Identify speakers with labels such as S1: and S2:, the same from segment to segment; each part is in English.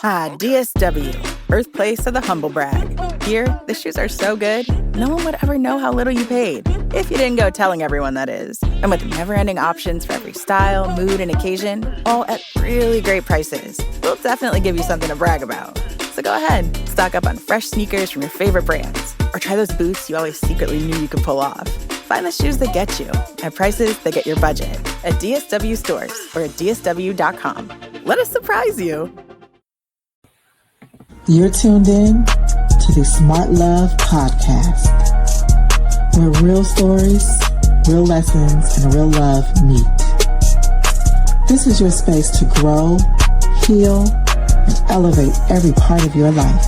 S1: DSW, birthplace of the humble brag. Here, the shoes are so good, no one would ever know how little you paid, if you didn't go telling everyone that is. And with never-ending options for every style, mood, and occasion, all at really great prices, we'll definitely give you something to brag about. So go ahead, stock up on fresh sneakers from your favorite brands, or try those boots you always secretly knew you could pull off. Find the shoes that get you at prices that get your budget at DSW stores or at dsw.com. Let us surprise you.
S2: You're tuned in to the Smart Love Podcast, where real stories, real lessons, and real love meet. This is your space to grow, heal, and elevate every part of your life,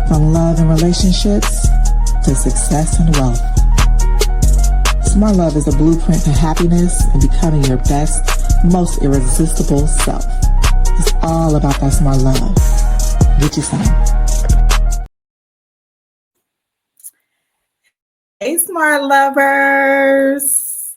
S2: from love and relationships to success and wealth. Smart Love is a blueprint to happiness and becoming your best, most irresistible self. It's all about that smart love. Get you some.
S3: Hey, smart lovers.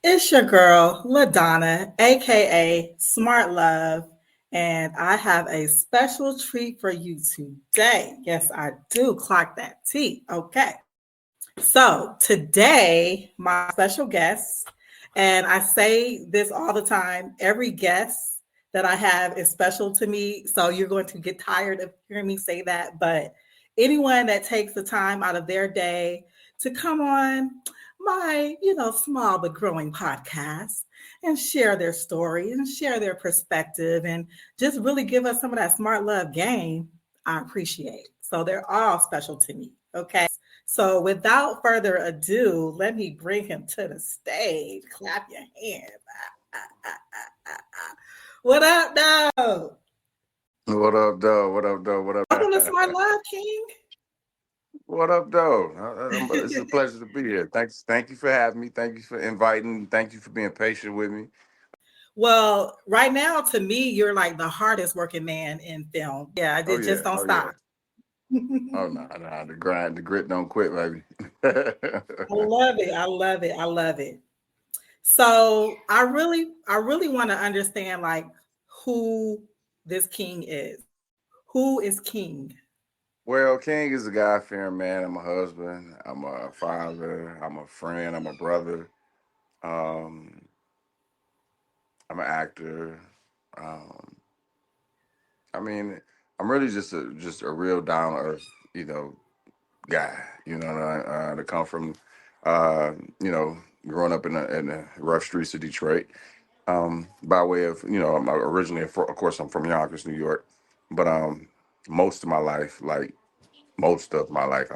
S3: It's your girl, LaDonna, aka Smart Love, and I have a special treat for you today. Yes, I do. Clock that T. Okay. So today, my special guest, and I say this all the time, every guest that I have is special to me. So you're going to get tired of hearing me say that. But anyone that takes the time out of their day to come on my, small but growing podcast and share their story and share their perspective and just really give us some of that smart love game, I appreciate. So they're all special to me. Okay. So without further ado, let me bring him to the stage. Clap your hands. What up, though?
S4: What up, though? What up, though? What up?
S3: Welcome to Smart Love, King.
S4: What up, though? It's a pleasure to be here. Thank you for having me. Thank you for inviting. Thank you for being patient with me.
S3: Well, right now, to me, you're like the hardest working man in film. Yeah, just don't stop.
S4: Yeah. Oh no, the grind, the grit don't quit, baby.
S3: I love it. I love it. I love it. So I really want to understand like who this King is. Who is King?
S4: Well, King is a God-fearing man. I'm a husband. I'm a father. I'm a friend. I'm a brother. Um, I'm an actor. Um, I mean, I'm really just a real down to earth, guy. To come from, uh, growing up in the rough streets of Detroit. By way of, I'm originally, of course, I'm from Yonkers, New York, but most of my life, I've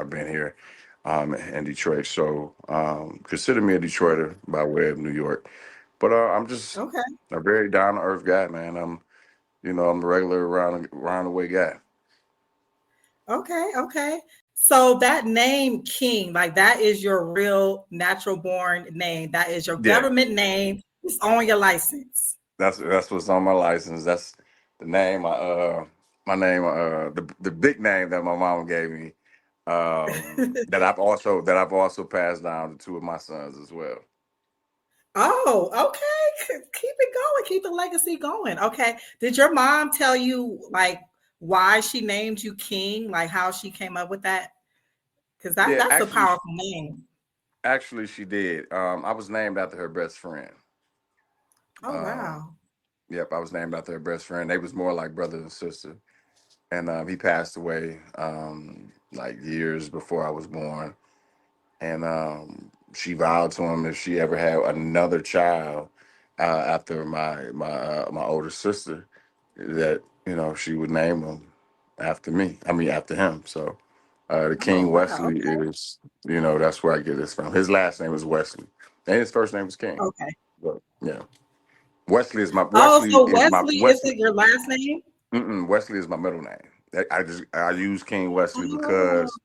S4: been here in Detroit. So consider me a Detroiter by way of New York. But I'm just
S3: Okay.
S4: a very down to earth guy, man. I'm a regular around the way guy.
S3: Okay. So that name King, like that is your real natural born name. That is your government name. It's on your license.
S4: That's what's on my license. That's the name. My name. The big name that my mom gave me. That I've also passed down to two of my sons as well.
S3: Oh, okay. Keep it going. Keep the legacy going. Okay. Did your mom tell you like why she named you King? Like how she came up with that? Because that's a powerful name.
S4: Actually, she did. I was named after her best friend.
S3: Oh wow.
S4: Yep, I was named after her best friend. They was more like brother and sister. And he passed away like years before I was born. And she vowed to him if she ever had another child after my older sister, that she would name him after me. I mean after him. So the King Wesley is that's where I get this from. His last name is Wesley, and his first name is King.
S3: Okay.
S4: But, yeah, Wesley is my
S3: Wesley isn't your last name?
S4: Wesley is my middle name. I use King Wesley because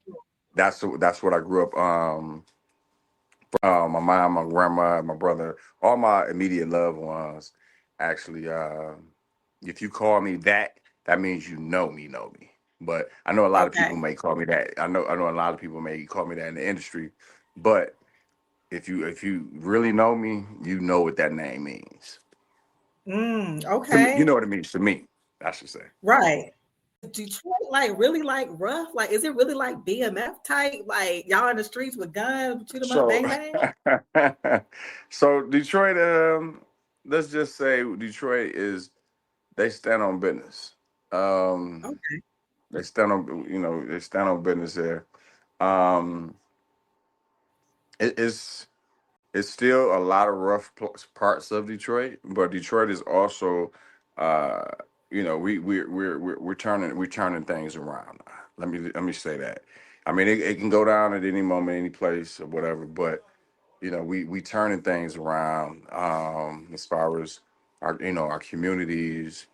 S4: that's what I grew up. My mom, my grandma, my brother, all my immediate loved ones. Actually, if you call me that, that means you know me. But I know a lot of people may call me that. I know a lot of people may call me that in the industry. But if you really know me, you know what that name means.
S3: Okay.
S4: You know what it means to me. I should say.
S3: Right. Detroit like really like rough? Like, is it really like BMF type? Like y'all in the streets with guns, shoot them up,
S4: So,
S3: bang bang?
S4: so Detroit. Let's just say Detroit is they stand on business. Um,
S3: Okay.
S4: they stand on they stand on business there. Um, it's still a lot of rough parts of Detroit, but Detroit is also, uh, we're turning things around. Let me say that. I mean, it can go down at any moment, any place, or whatever. But we turning things around as far as our communities.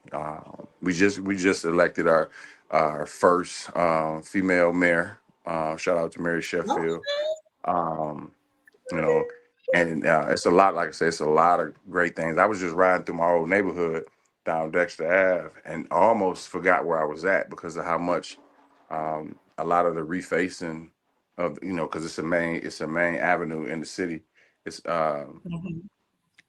S4: We just elected our first female mayor. Shout out to Mary Sheffield.
S3: Okay.
S4: Um, you know, and it's a lot. Like I said, it's a lot of great things. I was just riding through my old neighborhood down Dexter Ave, and I almost forgot where I was at because of how much a lot of the refacing of because it's a main avenue in the city. It's
S3: Mhm.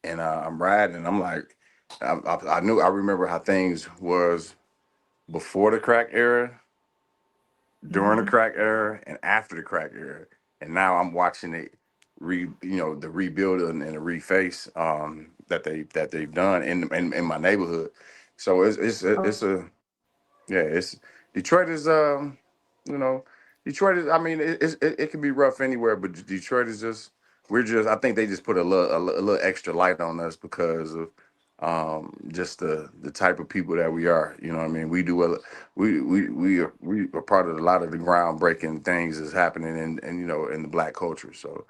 S4: and I'm riding, and I'm like, I remember how things was before the crack era, during the
S3: Mhm.
S4: crack era, and after the crack era, and now I'm watching it the rebuild and the reface that they've done in my neighborhood. So it's a yeah, it's Detroit is you know, Detroit is. I mean, it can be rough anywhere, but Detroit is just. I think they just put a little extra light on us because of just the type of people that we are. You know what I mean? We are part of a lot of the groundbreaking things that's happening in the black culture. So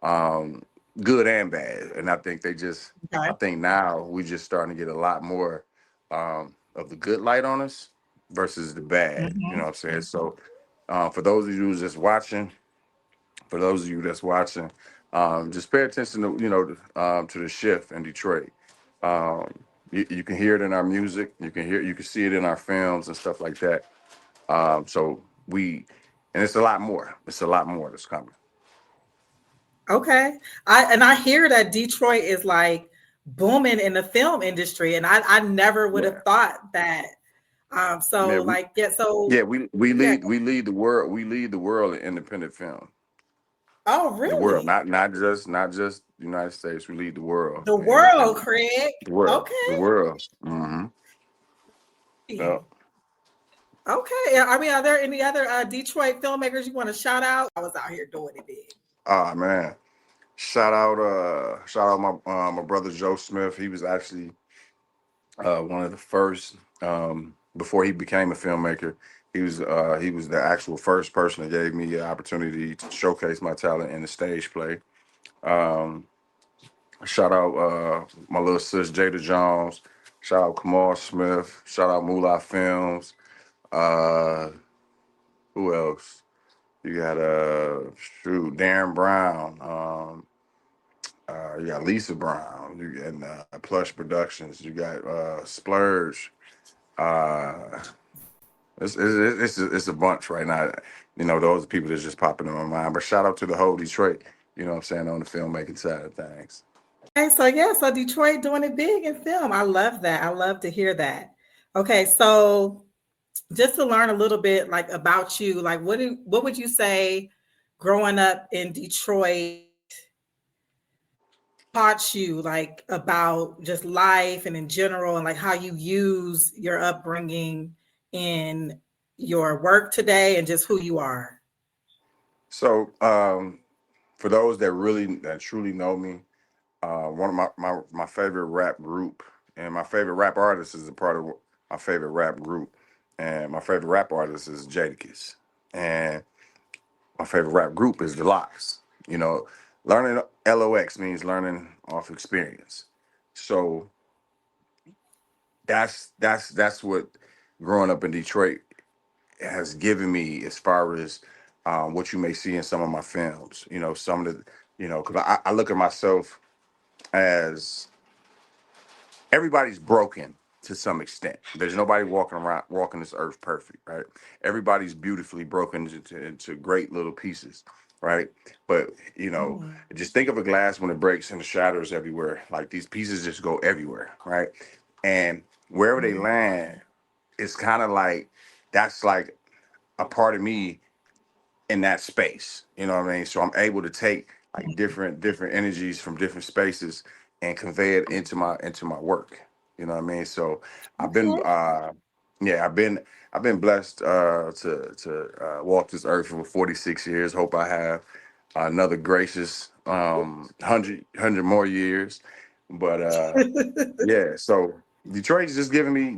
S4: um, good and bad. And I
S3: Okay.
S4: think now we just starting to get a lot more of the good light on us versus the bad. You know
S3: Mhm.
S4: what I'm saying? So for those of you who's just watching, for those of you that's watching, just pay attention to the shift in Detroit. Um, you can hear it in our music. You can see it in our films and stuff like that. So and it's a lot more. It's a lot more that's coming.
S3: Okay. I hear that Detroit is like booming in the film industry, and I never would have
S4: Yeah.
S3: thought that.
S4: Yeah,
S3: So like yeah, so
S4: yeah, we
S3: yeah.
S4: lead the world. We lead the world in independent film.
S3: Oh,
S4: The world,
S3: really?
S4: not just the United States. We lead the world
S3: The world, Craig.
S4: the world,
S3: Okay.
S4: the world. Yeah.
S3: Okay. Yeah, I mean, are there any other Detroit filmmakers you want to shout out? I was out here doing it big.
S4: Ah man, shout out my brother Joe Smith. He was actually one of the first before he became a filmmaker. He was the actual first person that gave me the opportunity to showcase my talent in the stage play. Um, Shout out my little sis Jada Jones. Shout out Kamal Smith. Shout out Moolah Films. Uh, who else? You got Darren Brown. You got Lisa Brown. You got Plush Productions. You got Splurge. Uh, it's a bunch right now. Those are people that's just popping in my mind. But shout out to the whole Detroit. You know what I'm saying, on the filmmaking side of things.
S3: Okay, so yeah, so Detroit doing it big in film. I love that. I love to hear that. Okay, so just to learn a little bit like about you, like what would you say growing up in Detroit taught you like about just life and in general and like how you use your upbringing in your work today and just who you are?
S4: So for those that truly know me, one of my favorite rap group and my favorite rap artist is a part of my favorite rap group, and my favorite rap artist is Jadakiss, and my favorite rap group is The Lox. Learning LOX means learning off experience. So that's what growing up in Detroit has given me as far as what you may see in some of my films. Some of the because I look at myself as everybody's broken to some extent. There's nobody walking this earth perfect, right? Everybody's beautifully broken into great little pieces, right? But
S3: Mhm.
S4: just think of a glass when it breaks and the shatters everywhere. Like these pieces just go everywhere, right? And wherever they
S3: Mhm.
S4: land, it's kind of like that's like a part of me in that space. You know what I mean? So I'm able to take like different energies from different spaces and convey it into my work. You know what I mean? So I've been
S3: Okay.
S4: yeah, I've been blessed to walk this earth for 46 years. Hope I have another gracious 100 more years. But yeah, so Detroit's just giving me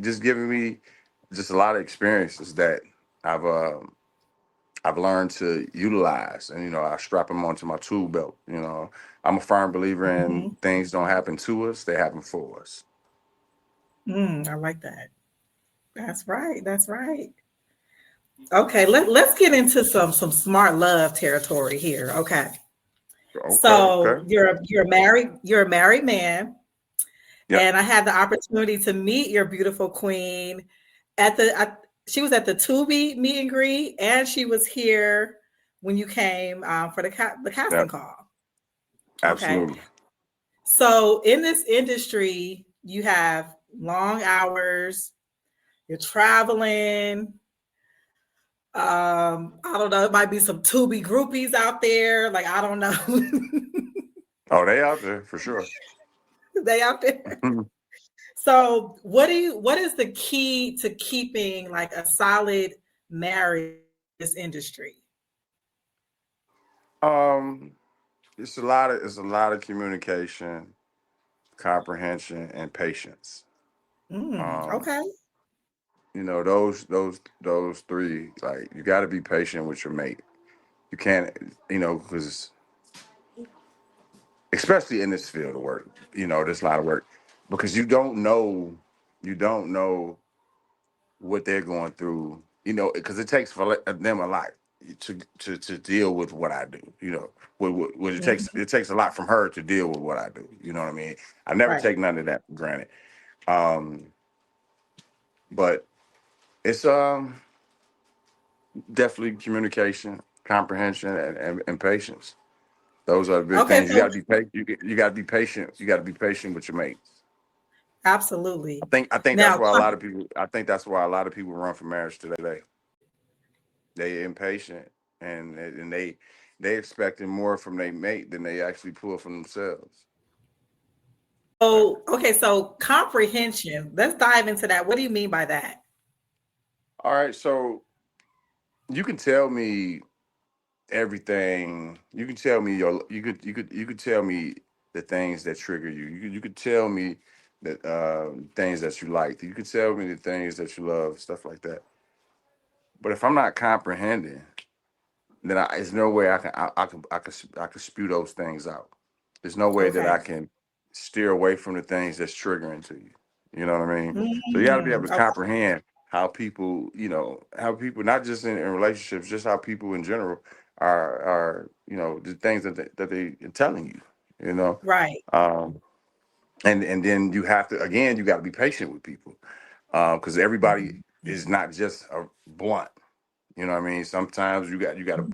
S4: just a lot of experiences that I've I've learned to utilize, and I strap them onto my tool belt. I'm a firm believer in
S3: Mhm.
S4: things don't happen to us; they happen for us.
S3: I like that. That's right. That's right. Okay, let's get into some smart love territory here. Okay.
S4: Okay,
S3: So
S4: okay,
S3: you're a married man,
S4: yep,
S3: and I had the opportunity to meet your beautiful queen she was at the Tubi meet and greet, and she was here when you came for the casting
S4: yep,
S3: call. Okay.
S4: absolutely.
S3: So in this industry, you have long hours, you're traveling. I don't know, it might be some Tubi groupies out there. Like, I don't know.
S4: Oh, they out there for sure.
S3: They out there. So what is the key to keeping like a solid marriage in this industry?
S4: um, it's a lot of communication, comprehension, and patience. Um,
S3: Okay.
S4: those three. Like you got to be patient with your mate. You can't, because especially in this field of work, there's a lot of work because you don't know what they're going through, because it takes for them a lot to deal with what I do, what
S3: Mhm.
S4: it takes a lot from her to deal with what I do. You know what I mean? I never
S3: Right.
S4: take none of that for granted. Um, but it's definitely communication, comprehension, and patience. Those are the big
S3: Okay.
S4: things. You got
S3: So
S4: to be patient. You got to be patient. You got to be patient with your mates.
S3: absolutely.
S4: I think that's
S3: Now,
S4: why a lot of people. I think that's why a lot of people run from marriage today. They impatient and they expecting more from their mate than they actually pull from themselves. Yeah.
S3: so comprehension. Let's dive into that. What do you mean by that?
S4: All right, so you can tell me everything. You can tell me you could tell me the things that trigger you. You could tell me that things that you like. You could tell me the things that you love, stuff like that. But if I'm not comprehending, then there's no way I can spew those things out. There's no way that I
S3: Okay.
S4: can steer away from the things that's triggering to you. You know what I mean? So you got to be able to
S3: Okay.
S4: comprehend how people, how people not just in relationships, just how people in general are the things that they are telling you. You know,
S3: Right.
S4: um, and then you have to again you got to be patient with people because everybody
S3: Mhm.
S4: is not just a blunt. You know what I mean? Sometimes you got to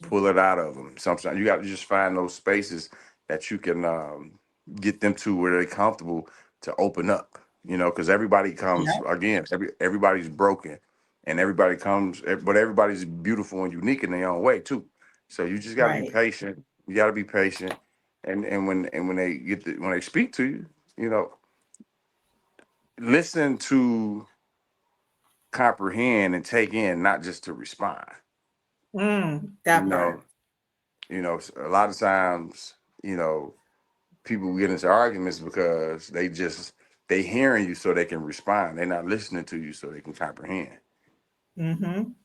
S4: pull it out of them. Sometimes you got to just find those spaces that you can get them to where they're comfortable to open up. Because everybody comes
S3: Yeah.
S4: again. Everybody's broken, and everybody comes, but everybody's beautiful and unique in their own way too. So you just got to be
S3: Right.
S4: patient. You got to be patient, and when they when they speak to you, you know, listen to comprehend and take in, not just to respond. You
S3: That
S4: know,
S3: part.
S4: a lot of times, you know, people get into arguments because they hearing you so they can respond. They're not listening to you so they can comprehend.
S3: Hmm.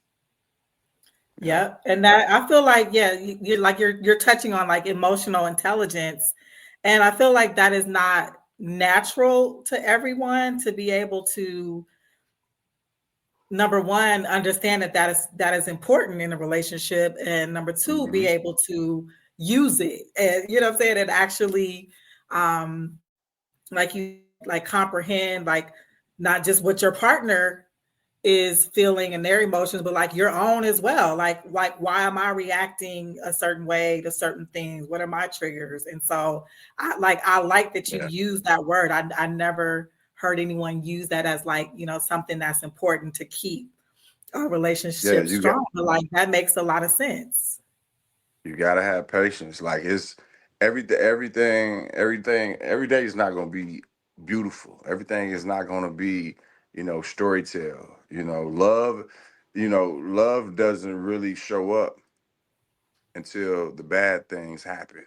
S4: You know,
S3: Yeah, and that I feel like yeah, you're touching on like emotional intelligence, and I feel like that is not natural to everyone to be able to number one understand that is important in a relationship, and number two be
S4: hmm
S3: able to use it, and you know what I'm saying, and actually um like you like comprehend like not just what your partner is feeling and their emotions, but like your own as well. Like why am I reacting a certain way to certain things? What are my triggers? And so I like that you
S4: yeah,
S3: use that word. I never heard anyone use that as like, something that's important to keep a
S4: Yeah,
S3: relationship
S4: you got
S3: strong. But like that makes a lot of sense.
S4: you gotta have patience. Like it's every day is not gonna be beautiful. Everything is not gonna be, story tell. Love doesn't really show up until the bad things happen.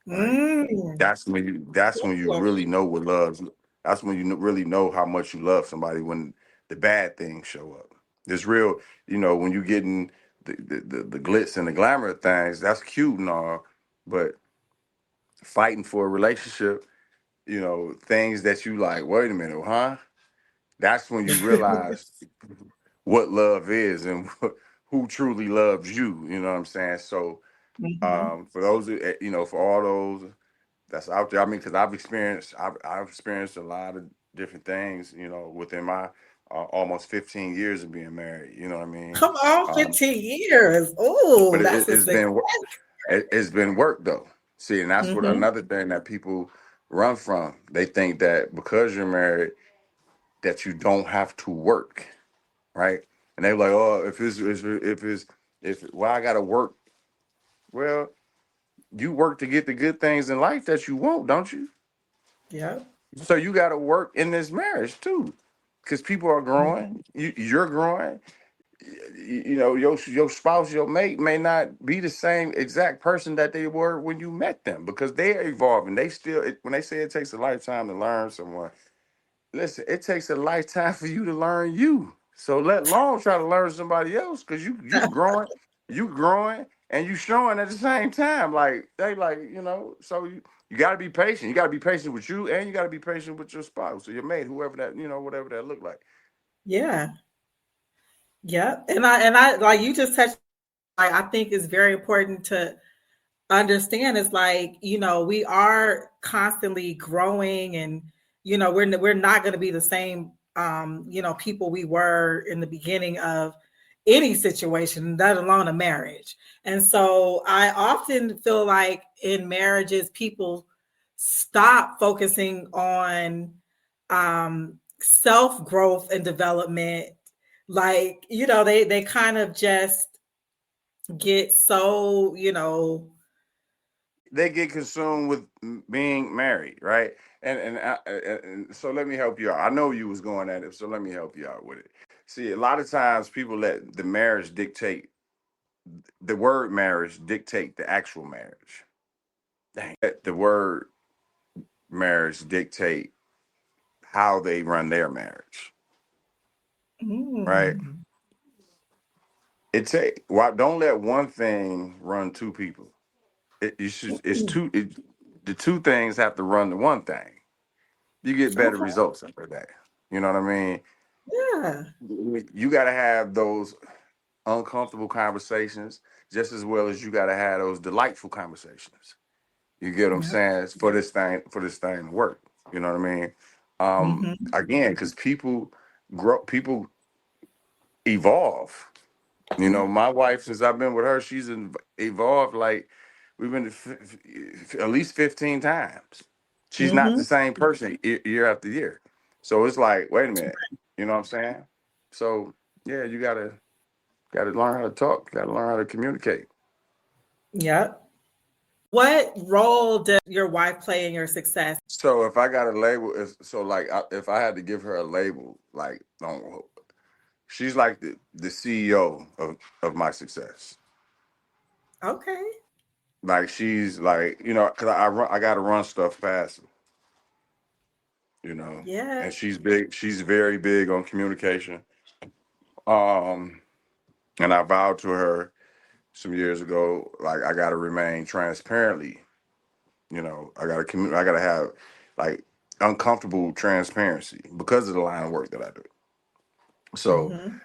S4: Right?
S3: Mm.
S4: That's when you really know what love's. That's when you really know how much you love somebody, when the bad things show up. It's real, when you getting the glitz and the glamour of things. That's cute and all, but fighting for a relationship, things that you like. Wait a minute, huh? That's when you realize what love is and who truly loves you. You know what I'm saying? So,
S3: Hmm.
S4: for those, for all those that's out there. I mean, because I've experienced a lot of different things, within my almost 15 years of being married. You know what I mean?
S3: Come on,
S4: Um,
S3: 15 years. Oh,
S4: but
S3: that's a
S4: it's
S3: success.
S4: it's been work though. See, and that's what
S3: Hmm.
S4: another thing that people run from. They think that because you're married, that you don't have to work, right? And they're like, oh, if well, I gotta work. Well, you work to get the good things in life that you want, don't you?
S3: Yep.
S4: So you got to work in this marriage too, because people are
S3: Mhm.
S4: growing. You're growing. Your spouse, your mate may not be the same exact person that they were when you met them, because they're evolving. They still, when they say it takes a lifetime to learn someone, listen, it takes a lifetime for you to learn you. So let alone try to learn somebody else, because you growing, and you showing at the same time. Like they like, so you gotta be patient. You gotta be patient with you, and you gotta be patient with your spouse or your mate, whoever that, whatever that look like.
S3: Yeah. Yep. And I like you just touched, like I think it's very important to understand is like, we are constantly growing, and we're not going to be the same people we were in the beginning of any situation, let alone a marriage. And so I often feel like in marriages people stop focusing on self growth and development. Like, they kind of just get so,
S4: They get consumed with being married, right? And so let me help you out. I know you was going at it, so let me help you out with it. See, a lot of times people let the word marriage dictate the actual marriage. Dang. Let the word marriage dictate how they run their marriage, right?
S3: mm,
S4: Don't let one thing run two people. It's
S3: ooh,
S4: the two things have to run the one thing. You get better
S3: okay,
S4: results after that. You know what I mean?
S3: yeah,
S4: You got to have those uncomfortable conversations just as well as you got to have those delightful conversations. You get what I'm
S3: yeah,
S4: saying? It's for this thing to work. You know what I mean?
S3: hmm,
S4: Again, because people evolve. My wife, since I've been with her, she's evolved. Like we've been at least 15 times. She's not the
S3: hmm,
S4: same person year after year. So it's like, wait a minute. You know what I'm saying? So yeah, you gotta learn how to talk. Gotta learn how to communicate.
S3: yeah. What role does your wife play in your success?
S4: So if I got a label, if I had to give her a label, like, she's like the CEO of my success.
S3: Okay,
S4: Like she's like, because I got to run stuff past her,
S3: yeah,
S4: and she's big. She's very big on communication. Um, and I vowed to her some years ago, like I got to remain transparently. I got to have like uncomfortable transparency because of the line of work that I do. So
S3: hmm,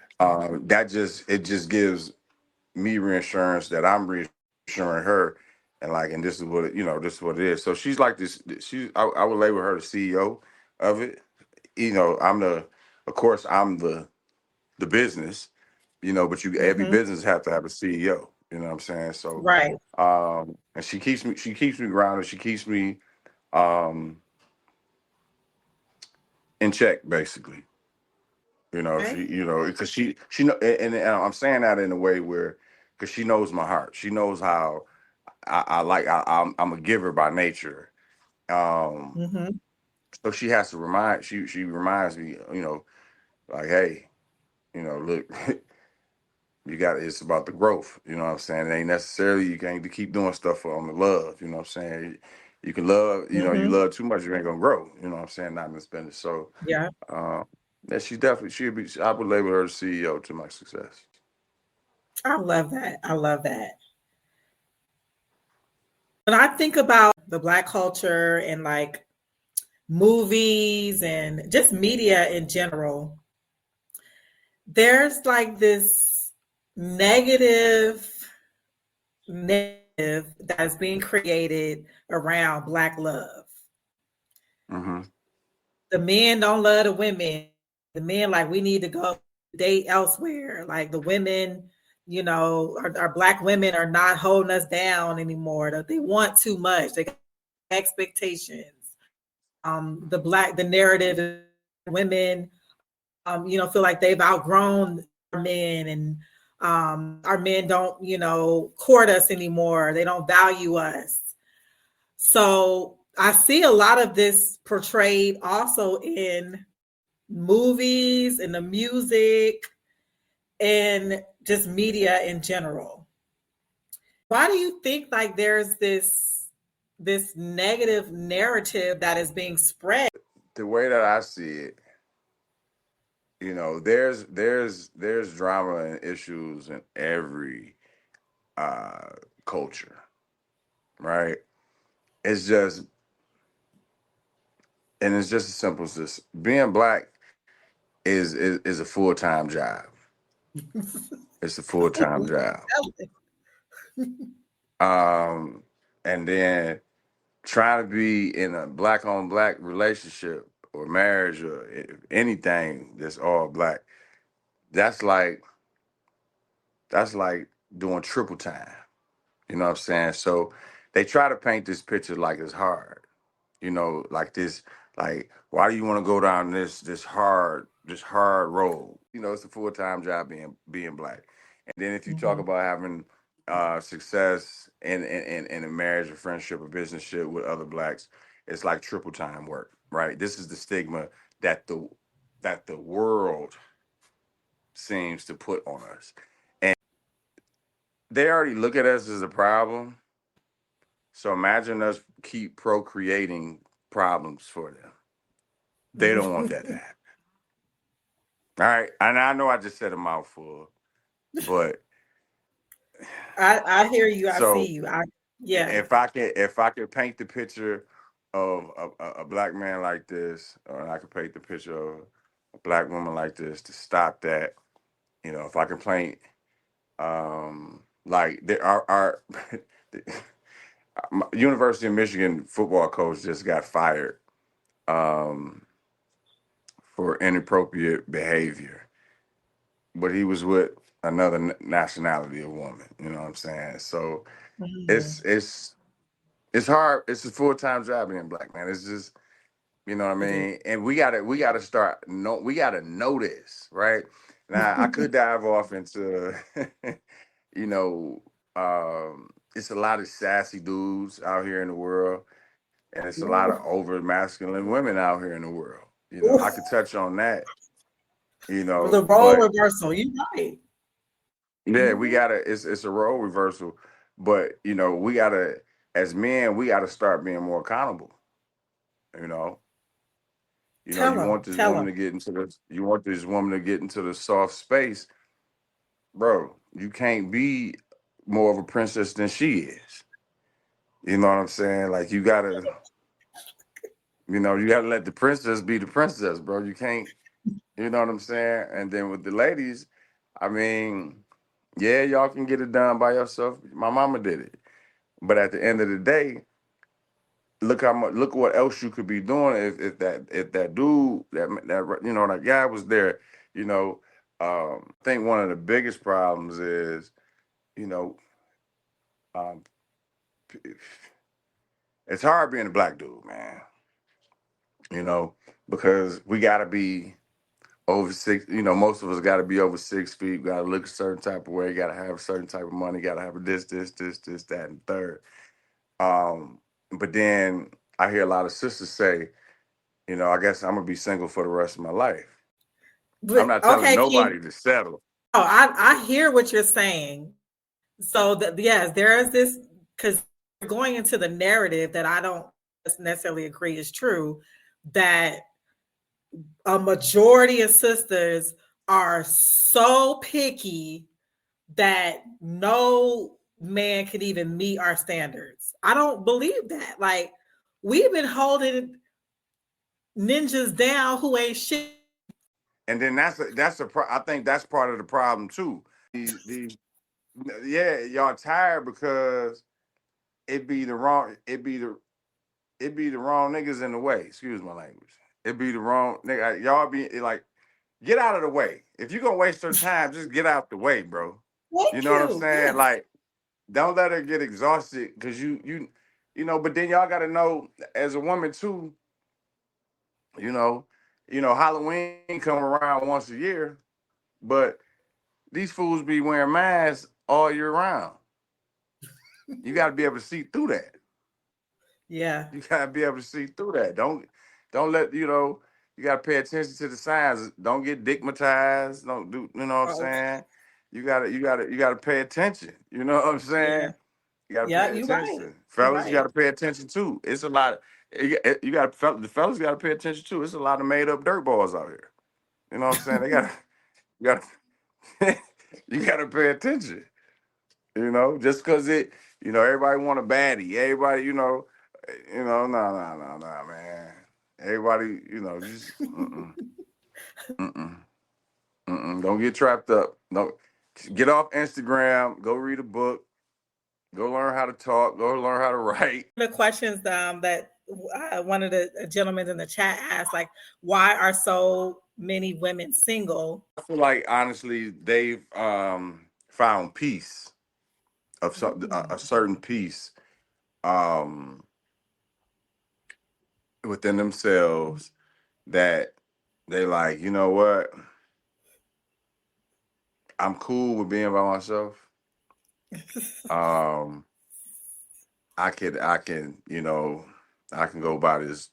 S4: it just gives me reassurance that I'm reassuring her, and this is this is what it is. So she's like this. I would label her the CEO of it. Of course, I'm the business. But every
S3: hmm,
S4: business have to have a CEO. You know what I'm saying? So,
S3: right,
S4: and she keeps me grounded. She keeps me um in check, basically.
S3: Okay.
S4: Because she know, and I'm saying that in a way where, because she knows my heart. She knows how I'm a giver by nature. Um,
S3: Mm-hmm.
S4: so she has to she reminds me, like, hey, look, it's about the growth. You know what I'm saying? It ain't necessarily you can't keep doing stuff for on the love. You know what I'm saying? You can love, you
S3: Mm-hmm.
S4: love too much, you ain't gonna grow. You know what I'm saying? Not in this business. So,
S3: Yeah.
S4: um, yeah, she'd be. I would label her the CEO to my success.
S3: I love that. I love that. When I think about the Black culture and like movies and just media in general, there's like this negative narrative that's being created around Black love.
S4: Mm-hmm.
S3: The men don't love the women. The men like we need to go date elsewhere. Like the women, our Black women are not holding us down anymore. That they want too much. They got expectations. The narrative is women, feel like they've outgrown men, and our men don't, court us anymore. They don't value us. So I see a lot of this portrayed also in movies and the music and just media in general. Why do you think like there's this negative narrative that is being spread?
S4: The way that I see it, there's drama and issues in every uh culture, right? It's just it's just as simple as this. Being Black is a full-time job. It's a full-time job. Um, and then trying to be in a Black on Black relationship or marriage or anything that's all Black, that's like that's like doing triple time. You know what I'm saying? So they try to paint this picture like it's hard. Like this, like, why do you want to go down this hard road? It's a full-time job being Black. And then if you talk
S3: Mhm.
S4: about having success in a marriage or friendship or business shit with other Blacks, it's like triple time work, right? This is the stigma that the world seems to put on us. And they already look at us as a problem. So imagine us keep procreating problems for them. They don't want that to happen. All right. And I know I just said a mouthful, but
S3: I hear you. I see
S4: so
S3: you. Yeah.
S4: if I could paint the picture of a Black man like this, or I could paint the picture of a Black woman like this to stop that, if I can paint like there our University of Michigan football coach just got fired um for inappropriate behavior, but he was with another nationality of woman. You know what I'm saying? So it's
S3: Mhm.
S4: it's it's hard. It's a full time job being Black, man. It's just, you know what I
S3: It is.
S4: mean. And we gotta start. No, we gotta know this, right? Now I could dive off into, you know, it's a lot of sassy dudes out here in the world, and it's a lot of
S3: Ooh.
S4: over masculine women out here in the world.
S3: Ooh.
S4: I could touch on that,
S3: The role
S4: but
S3: reversal. You're right.
S4: yeah, we
S3: Hmm.
S4: gotta. It's a role reversal, but we gotta, as men, we gotta start being more accountable. You know,
S3: Tell
S4: you
S3: them.
S4: want this
S3: Tell
S4: woman
S3: them.
S4: to get into this. You want this woman to get into the soft space, bro. You can't be more of a princess than she is. You know what I'm saying? Like you gotta let the princess be the princess, bro. You can't. You know what I'm saying? And then with the ladies, I mean, yeah, y'all can get it done by yourself. My mama did it. But at the end of the day, look what else you could be doing if that dude that guy was there. I think one of the biggest problems is you know um, it's hard being a Black dude, man. you know, because we got to be over 6. You know, most of us got to be over 6 feet. Got to look a certain type of way. Got to have a certain type of money. Got to have a this, that, and third. But then I hear a lot of sisters say, you know, I guess I'm gonna be single for the rest of my life. I'm
S3: But
S4: not telling
S3: okay, King.
S4: nobody to settle.
S3: Oh, I hear what you're saying. So that yes, there is this because going into the narrative that I don't necessarily agree is true, that a majority of sisters are so picky that no man can even meet our standards. I don't believe that. Like we've been holding ninjas down who ain't shit.
S4: And then I think that's part of the problem too. These yeah, y'all tired because it be the wrong it be the wrong niggas in the way. Excuse my language. It be the wrong nigga. Y'all be like, get out of the way. If you're gonna waste your time, just get out the way, bro. You
S3: Thank
S4: know what I'm
S3: you.
S4: saying?
S3: Yes.
S4: Like, don't let her get exhausted because you know. But then y'all got to know as a woman too. You know, Halloween come around once a year, but these fools be wearing masks all year round. You got to be able to see through that.
S3: Yeah.
S4: You got to be able to see through that. Don't let You got to pay attention to the signs. Don't get digmatized. Don't do. You know what I'm
S3: Oh,
S4: saying? You gotta pay attention. You know what I'm
S3: yeah.
S4: saying? You gotta
S3: Yeah.
S4: pay
S3: You're right.
S4: attention,
S3: You're
S4: fellas. You
S3: right.
S4: gotta pay attention too. It's a lot. You got the fellas got to pay attention too. It's a lot of made up dirt balls out here. You know what I'm saying? You got, you got to pay attention. You know, just because everybody want a baddie. Everybody, no, man. Everybody, just mm-mm, don't get trapped up. No, get off Instagram. Go read a book. Go learn how to talk. Go learn how to write.
S3: The questions that one of the gentlemen in the chat asked, like, why are so many women single?
S4: I feel like honestly, they've found peace of a certain peace um, within themselves that they like. You know what? I'm cool with being by myself. Um, I can go buy this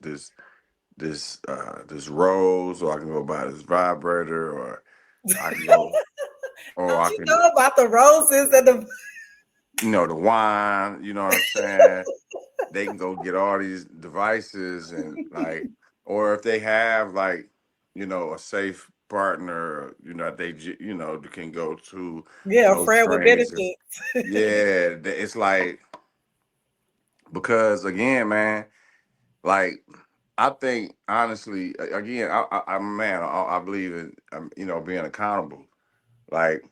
S4: rose, or I can go buy this vibrator, or I can go, or
S3: Don't
S4: I
S3: you
S4: can,
S3: know about the roses and the
S4: the wine. You know what I'm saying? They can go get all these devices and like, or if they have like, a safe partner, they can go to
S3: yeah, a
S4: no
S3: friend with
S4: strings.
S3: benefits?
S4: Yeah, it's like because again, man, like I think honestly, again, I'm a man. I believe in being accountable. Like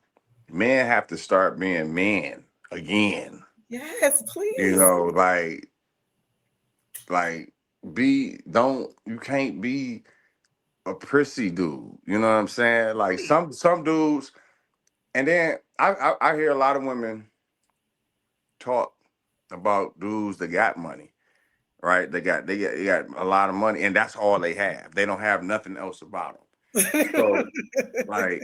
S4: men have to start being men again.
S3: Yes,
S4: You
S3: please.
S4: know, like be don't you can't be a prissy dude. You know what I'm saying? Like some dudes, and then I hear a lot of women talk about dudes that got money, right? They got a lot of money, and that's all they have. They don't have nothing else about them. So like,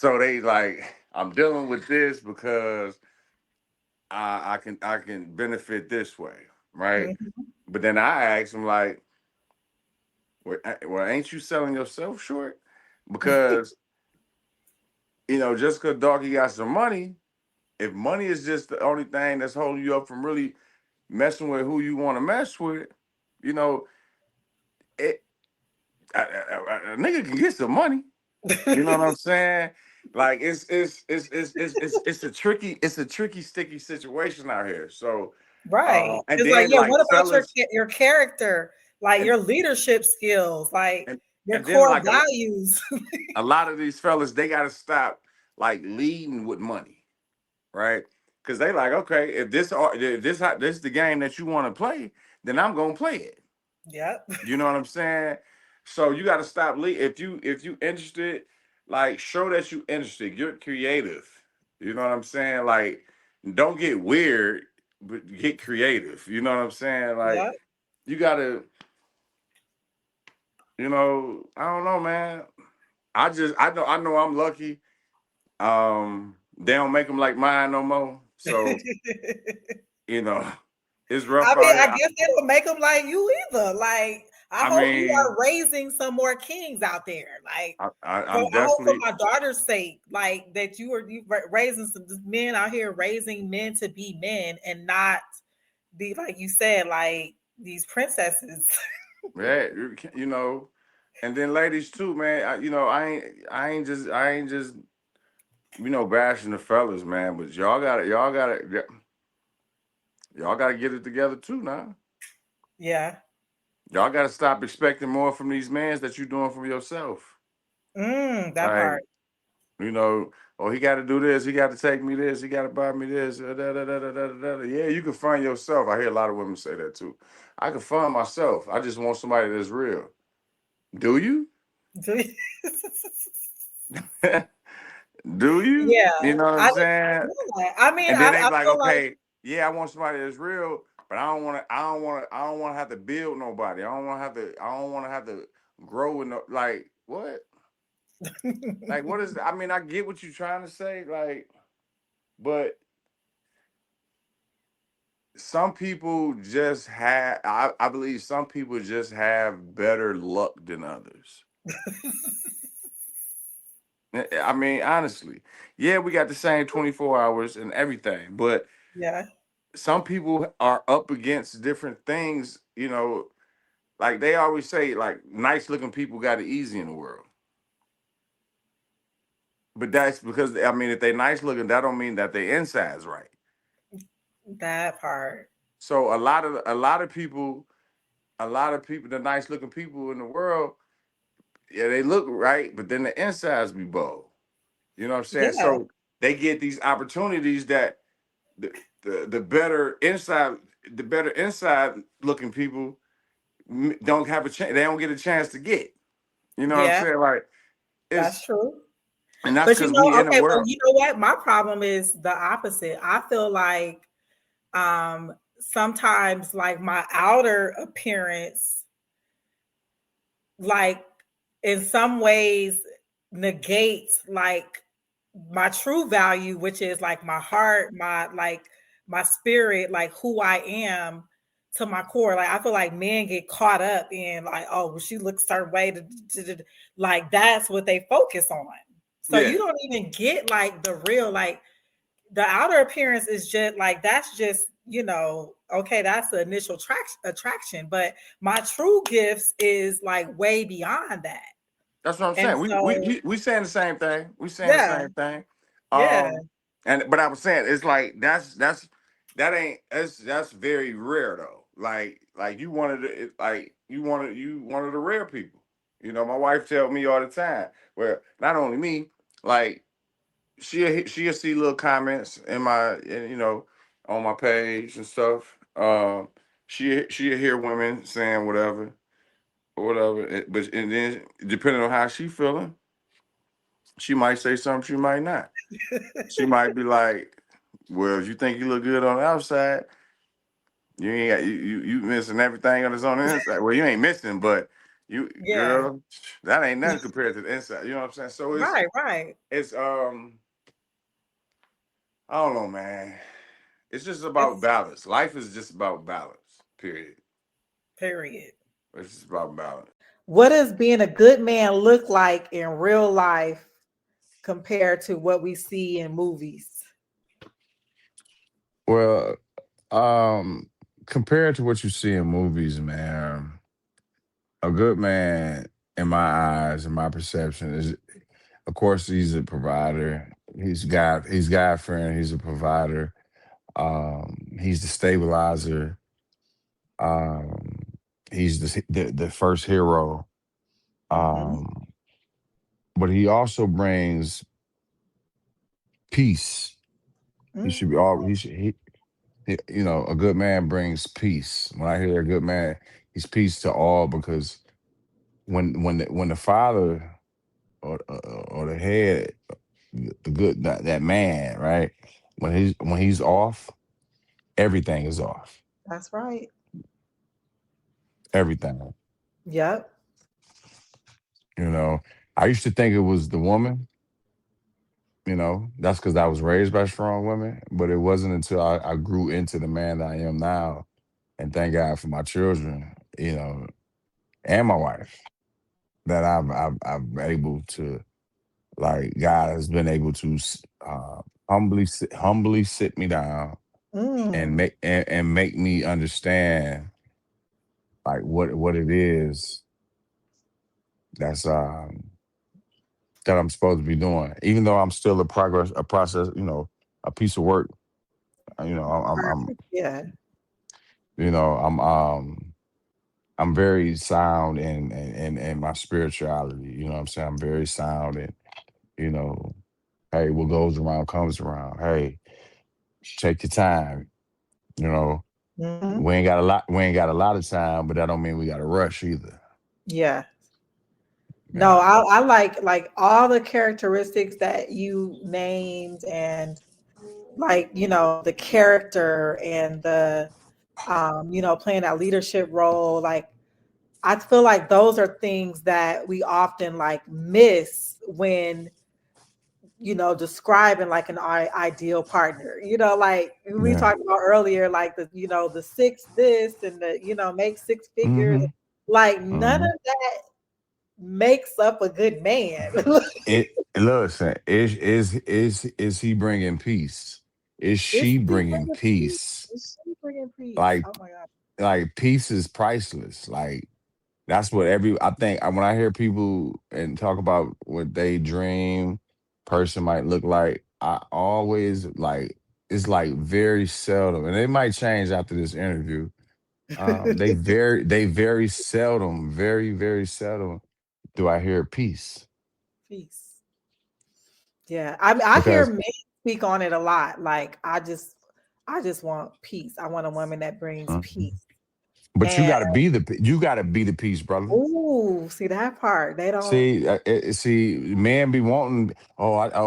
S4: they like, I'm dealing with this because I can benefit this way, right?
S3: Mhm.
S4: But then I ask them like, well, ain't you selling yourself short? Because just because doggy got some money, if money is just the only thing that's holding you up from really messing with who you want to mess with, you know, it a nigga can get some money. You know what I'm saying? Like it's a tricky sticky situation out here. So
S3: Right.
S4: and
S3: It's like,
S4: then
S3: yeah,
S4: like
S3: what about
S4: fellas
S3: your character, like
S4: and
S3: your leadership skills, like
S4: and
S3: your
S4: and then
S3: core
S4: like
S3: values?
S4: a lot of these fellas, they gotta stop like leading with money, right? Because they like, okay, if this is the game that you want to play, then I'm gonna play it.
S3: Yep.
S4: You know what I'm saying? So you got to stop. If you interested, like show that you interested. You're creative. You know what I'm saying? Like don't get weird, but get creative. You know what I'm saying? Like
S3: Yep.
S4: you gotta I don't know, man. I know I'm lucky. They don't make them like mine no more. So, you know, it's rough
S3: I mean,
S4: out
S3: I
S4: here.
S3: guess they don't make them like you either. Like, I
S4: I
S3: hope you
S4: mean,
S3: are raising some more kings out there. Like,
S4: I'm
S3: I hope for
S4: definitely
S3: my daughter's sake, like that you raising some men out here, raising men to be men and not be like you said, like these princesses.
S4: yeah, and then ladies too, man. I ain't just bashing the fellas, man. But y'all gotta get it together too now.
S3: Yeah.
S4: Y'all gotta stop expecting more from these mans that you're doing from yourself.
S3: That
S4: Like,
S3: part.
S4: oh, he got to do this. He got to take me this. He got to buy me this. Yeah, you can fund yourself. I hear a lot of women say that too. I can fund myself. I just want somebody that's real. Do you? Do you?
S3: Yeah.
S4: You know what I'm
S3: I
S4: saying?
S3: I mean,
S4: And then they
S3: I
S4: be like,
S3: feel like
S4: okay, yeah, I want somebody that's real, but I don't want to. I don't want to have to build nobody. I don't want to have to. I don't want to have to grow in. Like what? Like what is? I mean, I get what you're trying to say. Like, but some people just have. I believe some people just have better luck than others. I mean, honestly, yeah, we got the same 24 hours and everything, but
S3: yeah.
S4: some people are up against different things, like they always say, like nice looking people got it easy in the world. But that's because I mean, if they nice looking, that don't mean that their inside's right.
S3: That part.
S4: So a lot of people, the nice looking people in the world, yeah, they look right, but then the insides be bold. You know what I'm saying?
S3: Yeah.
S4: So they get these opportunities that the better inside looking people don't have a chance. They don't get a chance to get. You know what I'm
S3: Yeah.
S4: saying? Like
S3: That's
S4: it's
S3: true.
S4: and that's
S3: But you
S4: because
S3: know,
S4: we in the
S3: okay, well,
S4: world.
S3: you know what? My problem is the opposite. I feel like sometimes like my outer appearance, like in some ways negates like my true value, which is like my heart, my spirit, like who I am to my core. Like I feel like men get caught up in like, oh, well, she looks a certain way, like that's what they focus on. So
S4: Yeah,
S3: you don't even get like the real, like the outer appearance is just like that's just okay, that's the initial attraction, but my true gifts is like way beyond that.
S4: that's what I'm
S3: And
S4: saying. We we
S3: so
S4: we, we saying the same thing. We saying the
S3: yeah,
S4: same thing.
S3: yeah,
S4: Um, but I was saying it's like that's very rare though. Like you wanted it, like you wanted the rare people. My wife tell me all the time. Where not only me, like she'll see little comments on my page and stuff. She'll hear women saying whatever or whatever, but and then depending on how she feeling, she might say something, she might not. She might be like, "Well, if you think you look good on the outside, you ain't got you missing everything on the inside. Well, you ain't missing, but you
S3: yeah.
S4: girl, that ain't nothing compared to the inside. You know what I'm saying? So it's
S3: Right, right.
S4: it's I don't know, man. It's just about
S3: It's
S4: balance. Life is just about balance. Period.
S3: period.
S4: It's just about balance.
S3: What does being a good man look like in real life compared to what we see in movies?
S5: Well, compared to what you see in movies, man, a good man, in my eyes, in my perception, is, of course, he's a provider. He's God fearing. He's a provider. He's the stabilizer. Um, he's the first hero.
S3: Mm-hmm.
S5: Um, but he also brings peace. He should be all. A good man brings peace. When I hear a good man, he's peace to all because when the father or the head, the good that man, right? When he's off, everything is off.
S3: That's right.
S5: Everything.
S3: Yep.
S5: You know, I used to think it was the woman. That's because I was raised by strong women. But it wasn't until I grew into the man that I am now, and thank God for my children, and my wife, that I've been able to, like, God has been able to humbly sit me down and
S3: Mm.
S5: make me understand, like, what it is that's that I'm supposed to be doing, even though I'm still a process, a piece of work. I'm
S3: Yeah.
S5: you know, I'm very sound in my spirituality. You know what I'm saying? I'm very sound in, you know, hey, what goes around comes around. Hey, take your time. You know,
S3: Hmm.
S5: we ain't got a lot of time, but that don't mean we got to rush either.
S3: Yeah. No,
S5: Yeah.
S3: I like all the characteristics that you named, and like, the character and the playing that leadership role. Like, I feel like those are things that we often like miss when describing like an ideal partner. Like we
S5: Yeah.
S3: talked about earlier, like the six this and the make six figures.
S5: Mm-hmm.
S3: Like none
S5: Mm-hmm.
S3: of that makes up a good man.
S5: Listen, is he bringing peace? Is
S3: Is
S5: she
S3: he
S5: bringing
S3: bringing peace?
S5: peace?
S3: Is she bringing peace?
S5: Like
S3: Oh my god.
S5: peace is priceless. Like, that's what I think, when I hear people and talk about what they dream person might look like, I always, like, it's like very seldom, and it might change after this interview. They very seldom, very, very seldom do I hear peace.
S3: Peace. Yeah. I hear
S5: Because
S3: men speak on it a lot. Like I just want peace. I want a woman that brings
S5: Mhm.
S3: peace.
S5: But
S3: And
S5: you gotta be the peace, brother.
S3: ooh, see that part. They don't.
S5: See, man be wanting. I want. I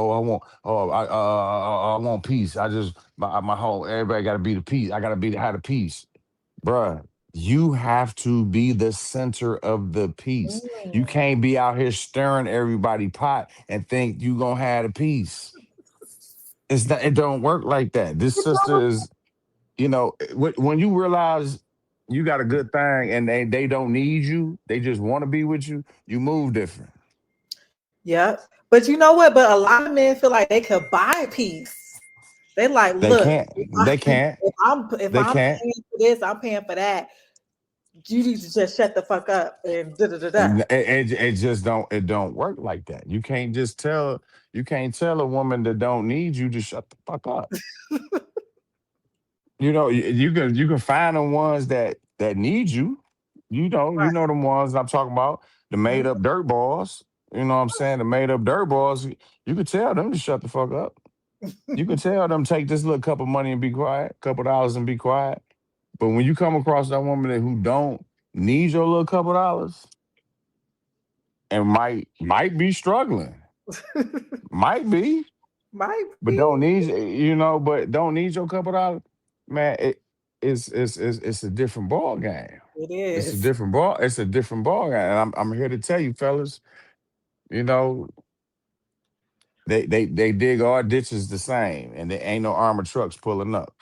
S5: want peace. I just my whole everybody got to be the peace. I got to be the have the peace, bruh. You have to be the center of the peace. You
S3: Mm.
S5: can't be out here stirring everybody pot and think you gonna have the peace. It's not. It don't work like that. This sister is. When you realize you got a good thing and they don't need you, they just want to be with you. You move different.
S3: Yep. But you know what? But a lot of men feel like they could buy peace. They like,
S5: They
S3: look,
S5: can't. They can't.
S3: if
S5: They
S3: I'm
S5: can't.
S3: paying for this, I'm paying for that. You need to just shut the fuck up and da da da da.
S5: It just don't. It don't work like that. You can't just tell. You can't tell a woman that don't need you to shut the fuck up. You can find the ones that need you. You know the ones I'm talking about. The made
S3: Mhm.
S5: up dirt balls. You know what I'm saying? The made up dirt balls. You can tell them to shut the fuck up. You can tell them take this little cup of money and be quiet, couple dollars and be quiet. But when you come across that woman who don't need your little couple dollars and might be struggling, might be,
S3: Might
S5: but
S3: be.
S5: don't need your couple dollars, man. It's a different ball game.
S3: It
S5: It's a
S3: is.
S5: different ball. It's a different ball game, and I'm here to tell you, fellas. You know they dig our ditches the same, and there ain't no armored trucks pulling up.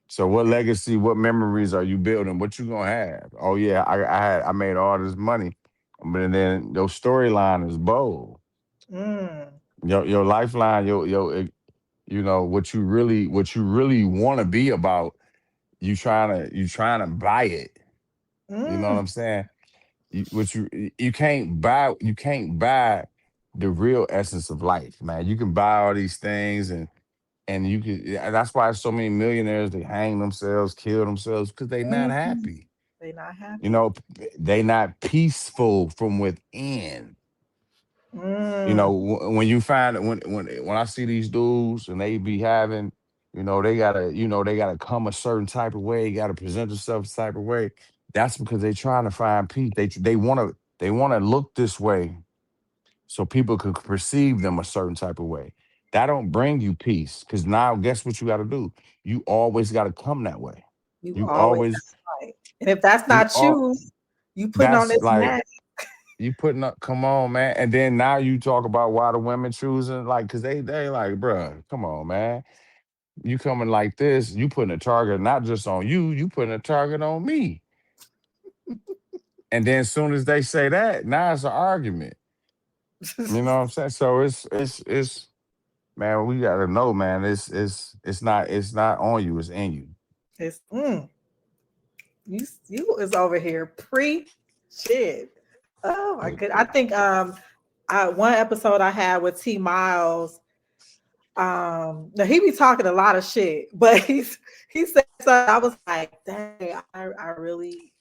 S5: So what legacy, what memories are you building? What you gonna have? Oh yeah, I made all this money, but then your storyline is bold.
S3: Mm,
S5: Your lifeline, what you really want to be about. You trying to buy it. You know what
S3: mm,
S5: I'm saying? You can't buy the real essence of life, man. You can buy all these things and you can. Yeah, that's why so many millionaires they hang themselves, kill themselves because they not
S3: mhm.
S5: happy.
S3: They not
S5: You
S3: happy.
S5: know, they not peaceful from within.
S3: Mm,
S5: When you find when I see these dudes and they be having, they gotta come a certain type of way, gotta present themselves a type of way. That's because they trying to find peace. They wanna look this way so people could perceive them a certain type of way. That don't bring you peace. Cause now guess what you gotta do? You always gotta come that way.
S3: you
S5: You
S3: always
S5: always
S3: that's right. And if that's
S5: you
S3: not
S5: all
S3: you, You putting on
S5: That's
S3: this
S5: like
S3: mask.
S5: you putting up. Come on, man. And then now you talk about why the women choosing like because they like, bruh, come on, man. You coming like this? You putting a target not just on you. You putting a target on me. And then as soon as they say that, now it's an argument. You know what I'm saying? So it's man, we gotta know, man. It's not on you, it's in you.
S3: It's you is over here pre shit. Oh my good. I think one episode I had with T Miles. Now he be talking a lot of shit, but he said so. I was like, dang, I really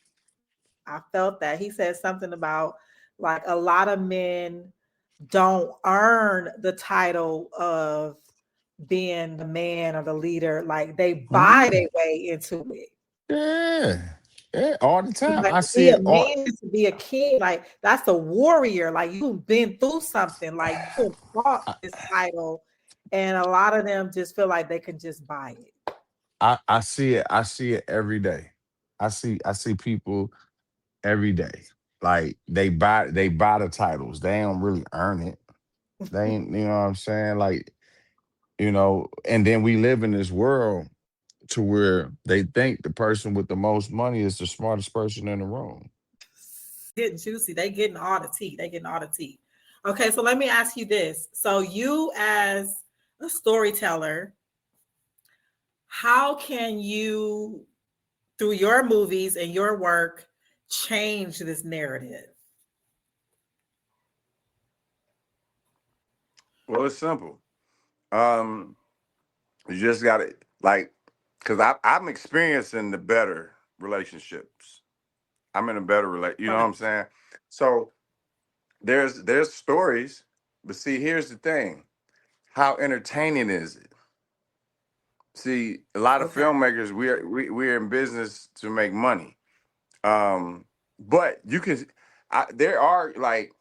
S3: I felt that he said something about like a lot of men don't earn the title of being the man or the leader. Like they buy
S5: Mhm.
S3: their way into it.
S5: Yeah. Yeah, all the time.
S3: Like
S5: I
S3: to
S5: see
S3: be a
S5: it all.
S3: man is to be a king. Like that's a warrior. Like you've been through something. Like you fought this title, and a lot of them just feel like they can just buy it.
S5: I see it. I see it every day. I see people every day. Like they buy the titles. They don't really earn it. They ain't, you know what I'm saying? Like, and then we live in this world to where they think the person with the most money is the smartest person in the room.
S3: Getting juicy. They getting all the tea. They getting all the tea. Okay, so let me ask you this. So you as a storyteller, how can you, through your movies and your work, change this narrative?
S4: Well, it's simple. Um, you just got to like, because I'm experiencing the better relationships. I'm in a better relate. You know what
S3: Right.
S4: I'm saying? So there's stories, but see, here's the thing: how entertaining is it? See, a lot of
S3: Okay.
S4: filmmakers we're in business to make money. But you can, there are like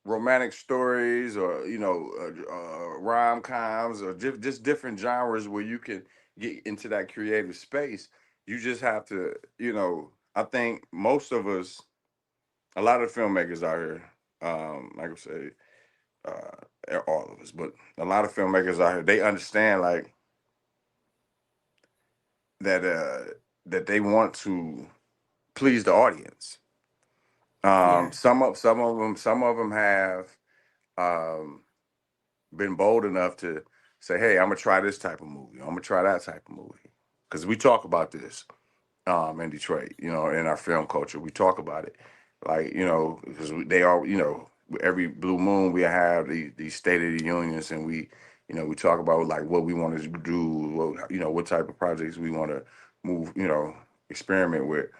S4: romantic stories or rom coms or just different genres where you can get into that creative space. You just have to, I think most of us, a lot of filmmakers out here, like I say, all of us, but a lot of filmmakers out here, they understand like that that they want to please the audience.
S3: Yeah.
S4: Some of them have um, been bold enough to say, "Hey, I'm gonna try this type of movie. I'm gonna try that type of movie." Because we talk about this in Detroit, in our film culture, we talk about it, like because they are, every blue moon we have these State of the Unions, and we talk about like what we want to do, what type of projects we want to move, experiment with.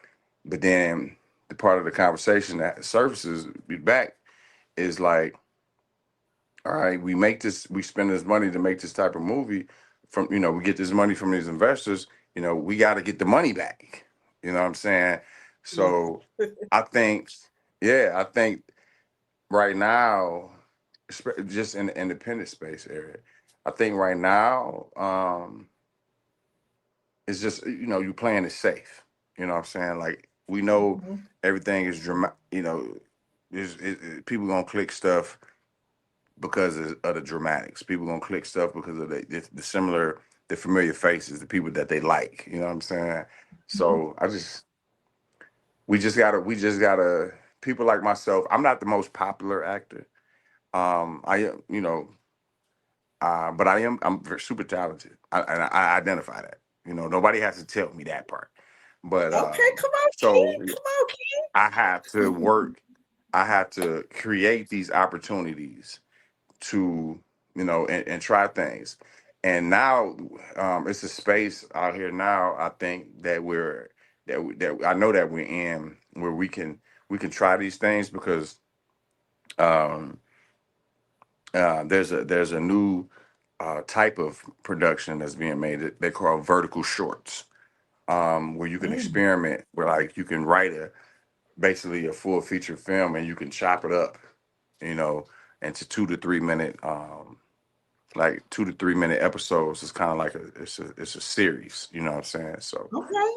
S4: But then the part of the conversation that surfaces back is like, all right, we spend this money to make this type of movie we get this money from these investors, we got to get the money back. You know what I'm saying?
S3: Yeah.
S4: So I think, yeah, I think right now, just in the independent space area, I think right now, it's just, you playing it safe. You know what I'm saying? Like we know
S3: Mhm.
S4: everything is dramatic, people gonna click stuff because of the dramatics. People gonna click stuff because of the familiar faces, the people that they like. You know what I'm saying?
S3: Mhm.
S4: So we just gotta. People like myself. I'm not the most popular actor. I am, but I'm super talented, and I identify that. Nobody has to tell me that part. But
S3: Okay, come on,
S4: so
S3: King. Come on,
S4: I have to
S3: King.
S4: work. I have to create these opportunities to and try things. And now it's a space out here now. I think that that I know that we're in where we can try these things because um, there's a new type of production that's being made that they call vertical shorts, where you can
S3: Mm.
S4: experiment, where like you can write basically a full feature film and you can chop it up, you know, into 2 to 3 minute, like 2 to 3 minute episodes. It's kind of like it's a series, you know what I'm saying? So
S3: Okay.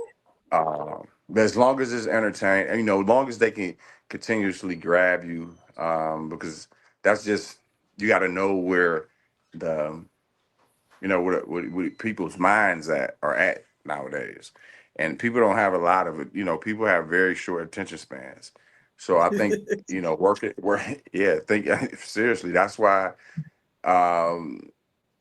S4: But as long as it's entertaining, and as long as they can continuously grab you, because that's just you got to know where the what people's minds are at nowadays, and people don't have a lot of it. People have very short attention spans, so I think work yeah, think seriously. That's why um,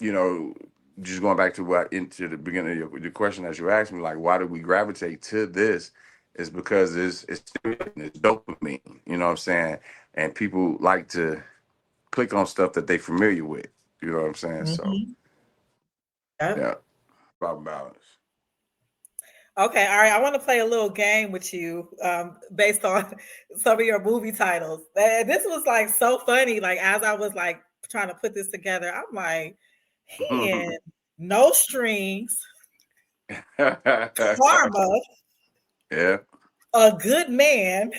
S4: you know, just going back to what into the beginning of your question as you asked me, like, why do we gravitate to this? Is because it's stimulating, it's dopamine. You know what I'm saying? And people like to click on stuff that they're familiar with. You know what I'm saying? So
S3: Mhm. Yep.
S4: yeah, about balance.
S3: Okay, all right. I want to play a little game with you based on some of your movie titles. And this was like so funny. Like as I was like trying to put this together, I'm like, he in No Strings, Karma,
S4: Yeah.
S3: A Good Man,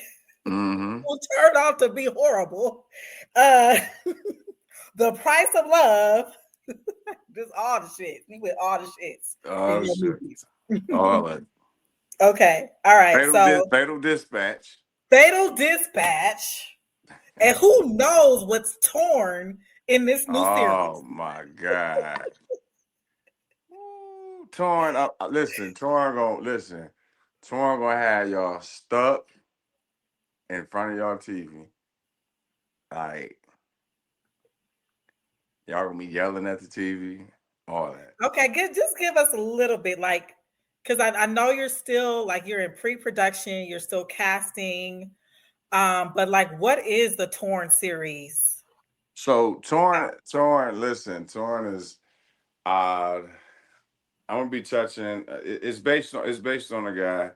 S4: Mm-hmm.
S3: who turned out to be horrible, uh, The Price of Love, just all the shit. You with all the shits in
S4: Oh
S3: your
S4: shit.
S3: movies.
S4: All that.
S3: Okay, all right. So
S4: Fatal Dispatch.
S3: Fatal Dispatch. And who knows what's torn in this new
S4: Oh
S3: series?
S4: my God. Torn up. Listen, Torn gonna have y'all stuck in front of y'all TV. Like y'all gonna be yelling at the TV, all that.
S3: Okay, just give us a little bit, like, because I know you're still like you're in pre-production, you're still casting, but like, what is the Torn series?
S4: So listen, Torn is uh I'm gonna be touching it's based on a guy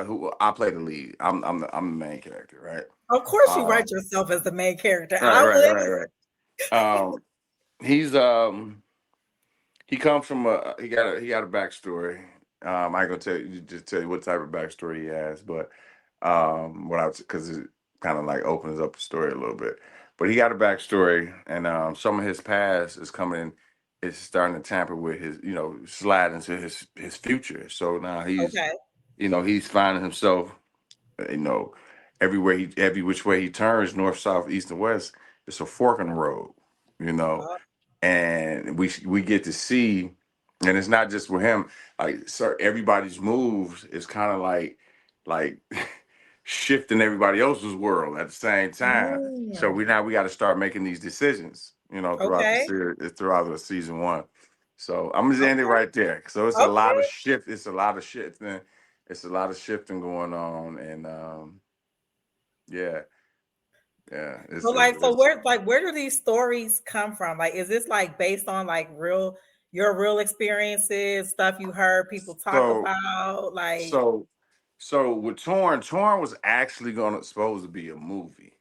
S4: who I play the lead. I'm the main character, right?
S3: Of course, you
S4: Um
S3: write yourself as the main character.
S4: right,
S3: I
S4: right,
S3: would.
S4: right, right. Um he's he comes from he got a backstory. I ain't gonna tell you what type of backstory he has, but what I because it kind of like opens up the story a little bit. But he got a backstory, and some of his past is starting to tamper with his, slide into his future. So now
S3: Okay.
S4: he's finding himself, you know, every which way he turns, north, south, east, and west, it's a fork in the road, you know
S3: Oh,
S4: and we get to see, and it's not just with him. Like, sir, everybody's moves is kind of like shifting everybody else's world at the same time. So
S3: mm,
S4: we got to start making these decisions, throughout the
S3: okay.
S4: series, throughout the season one. So I'm just end it
S3: Okay.
S4: right there. So it's a lot of
S3: Okay.
S4: shift. It's a lot of shifting. It's a lot of shifting going on, and yeah, yeah.
S3: So like, so where do these stories come from? Like, is this like based on like your real experiences, stuff you heard people talk
S4: So
S3: about? Like,
S4: So, with Torn was actually gonna supposed to be a movie.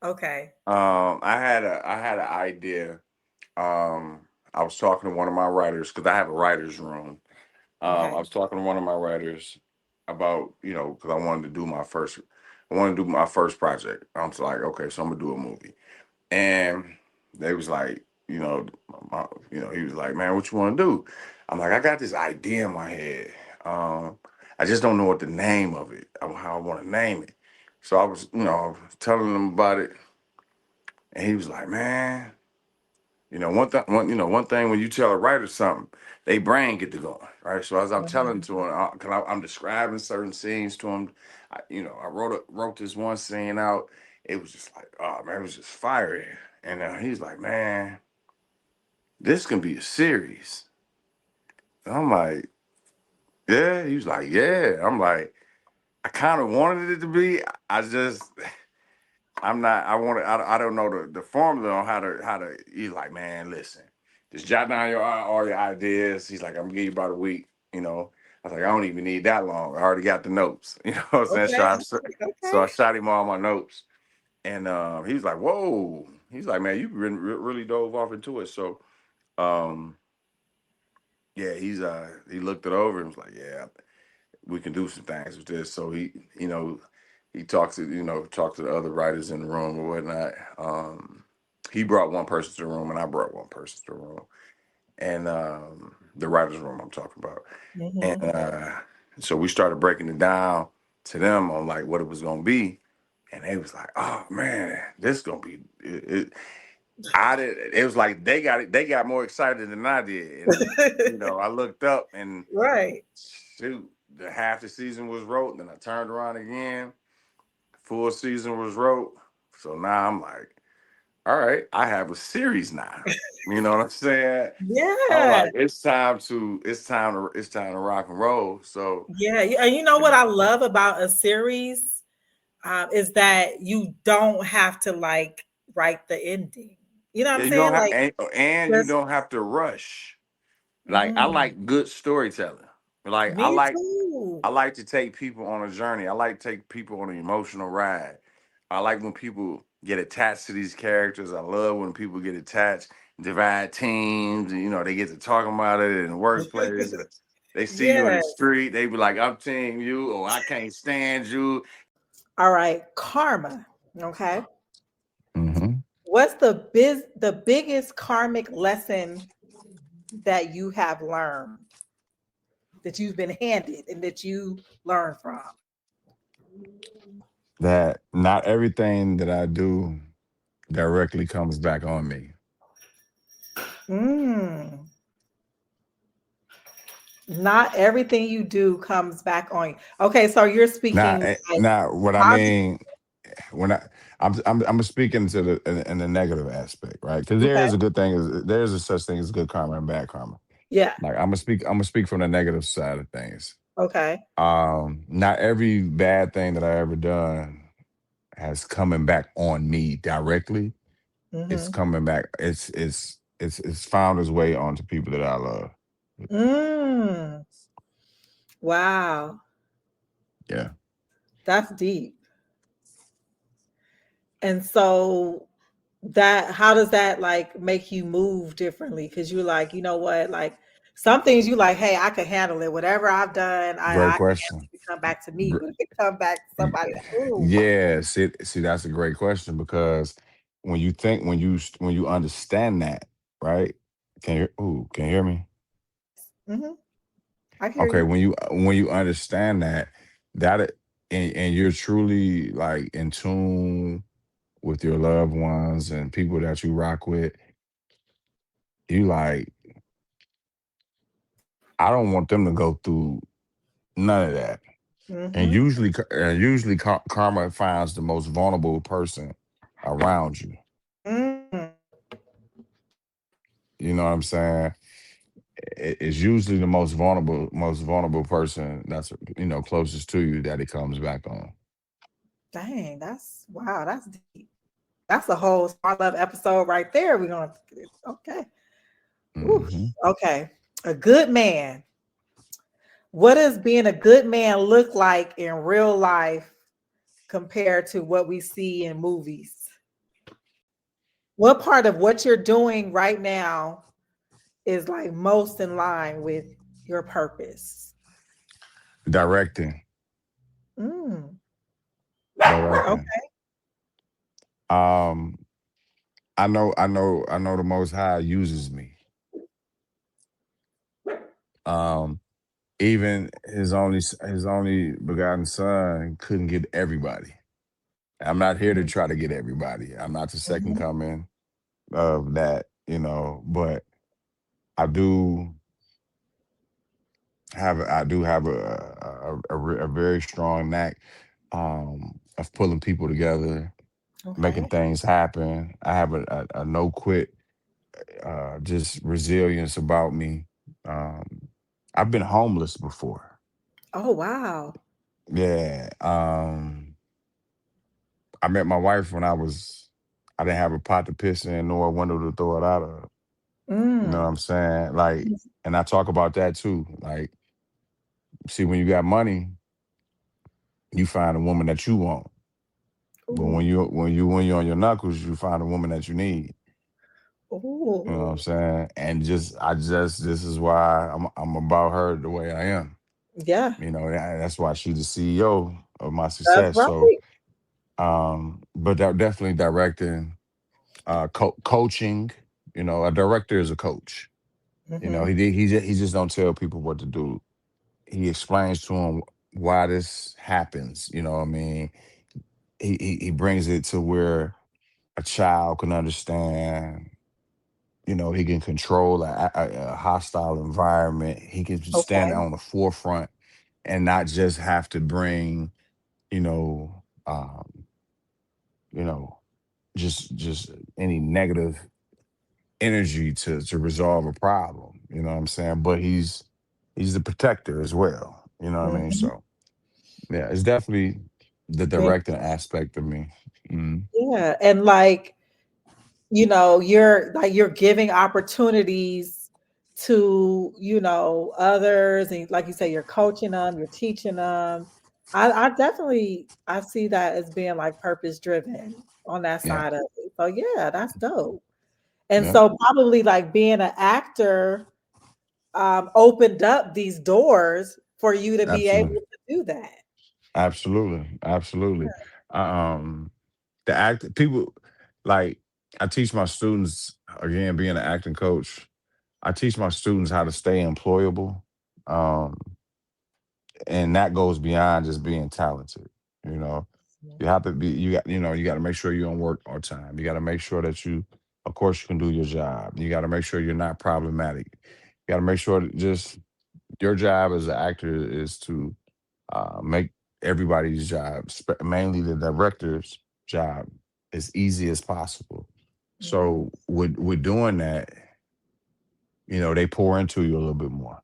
S3: okay,
S4: I had an idea. I was talking to one of my writers because I have a writers room. I
S3: okay,
S4: was talking to one of my writers about because I wanted to do my first project. I'm just like, okay, so I'm gonna do a movie. And they was like, he was like, man, what you want to do? I'm like, I got this idea in my head. I just don't know what the name of it, how I want to name it. So I was, telling him about it, and he was like, man, one thing when you tell a writer something, they brain get to going, right? So as I'm telling
S3: mhm,
S4: to him, because I'm describing certain scenes to him, I wrote this one scene out. It was just like, oh man, it was just fire. And he's like, man, this can be a series. And I'm like, yeah. He was like, yeah. I'm like, I kind of wanted it to be. I just, I'm not. I don't know the formula on how to. He's like, man, listen, just jot down all your ideas. He's like, I'm gonna give you about a week. I was like, I don't even need that long. I already got the notes. You know what I'm saying?
S3: okay,
S4: So
S3: okay,
S4: I shot him all my notes, and he was like, whoa. He's like, man, you really dove off into it. So, um, yeah, he looked it over and was like, yeah, we can do some things with this. So he talked to the other writers in the room or whatnot. He brought one person to the room, and I brought one person to the room, and the writers room I'm talking about, and
S3: hmm
S4: So we started breaking it down to them on like what it was gonna be, and they was like, "Oh man, this gonna be." I did. It was like they got it. They got more excited than I did, and I looked up and
S3: Right.
S4: shoot, the half the season was wrote. Then I turned around again, full season was wrote. So now I'm like, all right, I have a series now. You know what I'm saying? I'm
S3: Yeah.
S4: like, it's time to rock and roll. So
S3: Yeah. And you know what I love about a series is that you don't have to like write the ending. You know what
S4: yeah,
S3: I'm
S4: you
S3: saying?
S4: don't have
S3: Like
S4: and you
S3: just
S4: don't have to rush. Like I
S3: mm,
S4: like good storytelling. Like I
S3: me
S4: like
S3: too.
S4: I like to take people on a journey. I like to take people on an emotional ride. I like when people get attached to these characters. I love when people get attached, divide teams, and they get to talking about it in the workplace. They see you in
S3: Yeah.
S4: the street, they be like, I'm team you, or I can't stand you.
S3: All right. Karma. Okay.
S5: Hmm.
S3: What's the biggest karmic lesson that you have learned that you've been handed and that you learned from?
S5: That not everything that I do directly comes back on me.
S3: Mm. Not everything you do comes back on you. Okay, so you're speaking like
S5: Now what I
S3: positive.
S5: mean when I'm speaking to in the negative aspect, right? Because there
S3: Okay.
S5: is a good thing, there's a such thing as good karma and bad karma.
S3: Yeah.
S5: Like I'm gonna speak from the negative side of things.
S3: Okay.
S5: Not every bad thing that I ever done has coming back on me directly. It's
S3: Mm-hmm.
S5: coming back. It's found its way onto people that I love.
S3: Mm. Wow.
S5: Yeah.
S3: That's deep. And so that how does that like make you move differently? Because you're like, you know what, like some things you like, hey, I could handle it. Whatever I've done, I
S5: Great
S3: can handle
S5: question.
S3: it to come back to me.
S5: Gr-
S3: But if it come back to somebody, ooh.
S5: Yeah. See, that's a great question because when you understand that, right? Can you hear me?
S3: Hmm. I hear
S5: Okay.
S3: you.
S5: When you understand and you're truly like in tune with your loved ones and people that you rock with, you like, I don't want them to go through none of that. And
S3: Hmm.
S5: usually karma finds the most vulnerable person around you.
S3: Mm.
S5: You know what I'm saying? It's usually the most vulnerable person that's closest to you that it comes back on.
S3: Dang, that's wow, that's deep. That's a whole Smart Love episode right there. We're gonna okay. Oof.
S5: Hmm.
S3: Okay. A good man. What does being a good man look like in real life compared to what we see in movies? What part of what you're doing right now is like most in line with your purpose?
S5: Directing,
S3: Mm,
S5: directing.
S3: okay.
S5: Um, I know the Most High uses me. Um, Even his only begotten Son couldn't get everybody. I'm not here to try to get everybody. I'm not the second
S3: Mhm,
S5: coming of that, but I do I do have a very strong knack of pulling people together, making
S3: okay.
S5: things happen. I have a no quit, just resilience about me. Um, I've been homeless before.
S3: Oh wow.
S5: Yeah. I met my wife when I didn't have a pot to piss in nor a window to throw it out of. You know what
S3: Mm.
S5: I'm saying? Like, and I talk about that too. Like, see, when you got money, you find a woman that you want. But when
S3: Ooh.
S5: you're on your knuckles, you find a woman that you need. You know what I'm
S3: Ooh.
S5: saying? And this is why I'm about her the way I am.
S3: Yeah,
S5: That's why she's the CEO of my
S3: that's
S5: success. So,
S3: right.
S5: but that definitely directing, coaching. A director is a coach.
S3: Hmm.
S5: He just don't tell people what to do. he explains to him why this happens. You know what I mean? He brings it to where a child can understand. You know, he can control a hostile environment. He can stand
S3: Okay.
S5: on the forefront and not just have to bring, you know, you know, just any negative energy to resolve a problem. You know what I'm saying? But he's the protector as well. You know what I mean?
S3: Mhm.
S5: So yeah, it's definitely the
S3: Being-
S5: directing aspect of me. Mhm.
S3: Yeah, and like, you're giving opportunities to, others, and like you say, you're coaching them, you're teaching them. I definitely I see that as being like purpose driven on that
S5: Yeah,
S3: side of it. So yeah, that's dope. And
S5: yeah,
S3: so probably like being an actor opened up these doors for you to be able
S5: absolutely,
S3: to do that.
S5: absolutely, absolutely. Um, the act people like I teach my students again being an acting coach. I teach my students how to stay employable. Um, and that goes beyond just being talented. You know, you have to be. You got to make sure you don't work all time. You got to make sure that you, of course, you can do your job. You got to make sure you're not problematic. You got to make sure that just your job as an actor is to make everybody's job, mainly the director's job, as easy as possible.
S3: Mm,
S5: So with doing that, they pour into you a little bit more.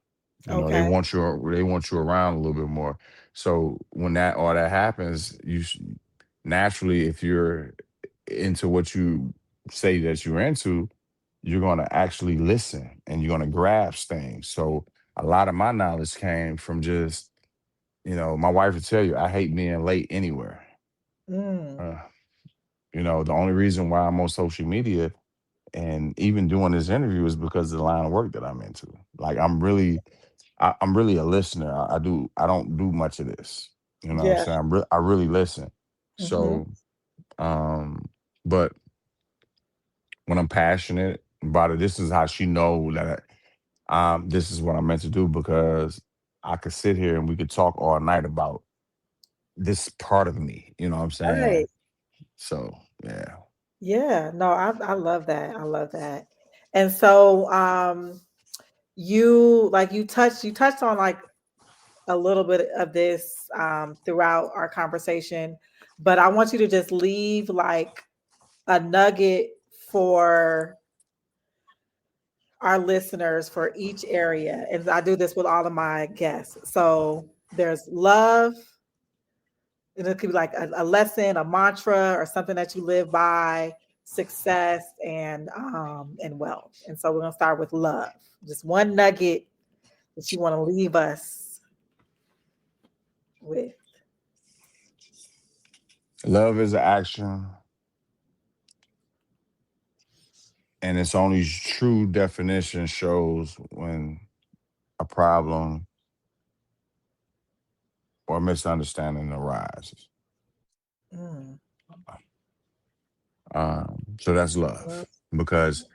S3: okay.
S5: They want you around a little bit more. So when that all that happens, naturally, if you're into what you say that you're into, you're gonna actually listen and you're gonna grasp things. So a lot of my knowledge came from just, my wife would tell you, I hate being late anywhere.
S3: Mm,
S5: Uh, the only reason why I'm on social media and even doing this interview is because of the line of work that I'm into. Like I'm really a listener. I don't do much of this. You know what I'm
S3: yeah.
S5: saying? I really listen.
S3: Hmm.
S5: So but when I'm passionate about it, this is how she know that this is what I'm meant to do, because I could sit here and we could talk all night about this part of me. You know what I'm saying?
S3: Right.
S5: So yeah.
S3: Yeah. No, I love that. I love that. And so you touched on like a little bit of this throughout our conversation, but I want you to just leave like a nugget for our listeners for each area. And I do this with all of my guests. So there's love, and it could be like a lesson, a mantra, or something that you live by, success, and wealth. And so we're gonna start with love. Just one nugget that you want to leave us with.
S5: Love is an action, and its only true definition shows when a problem or misunderstanding arises.
S3: Mm.
S5: So that's love, because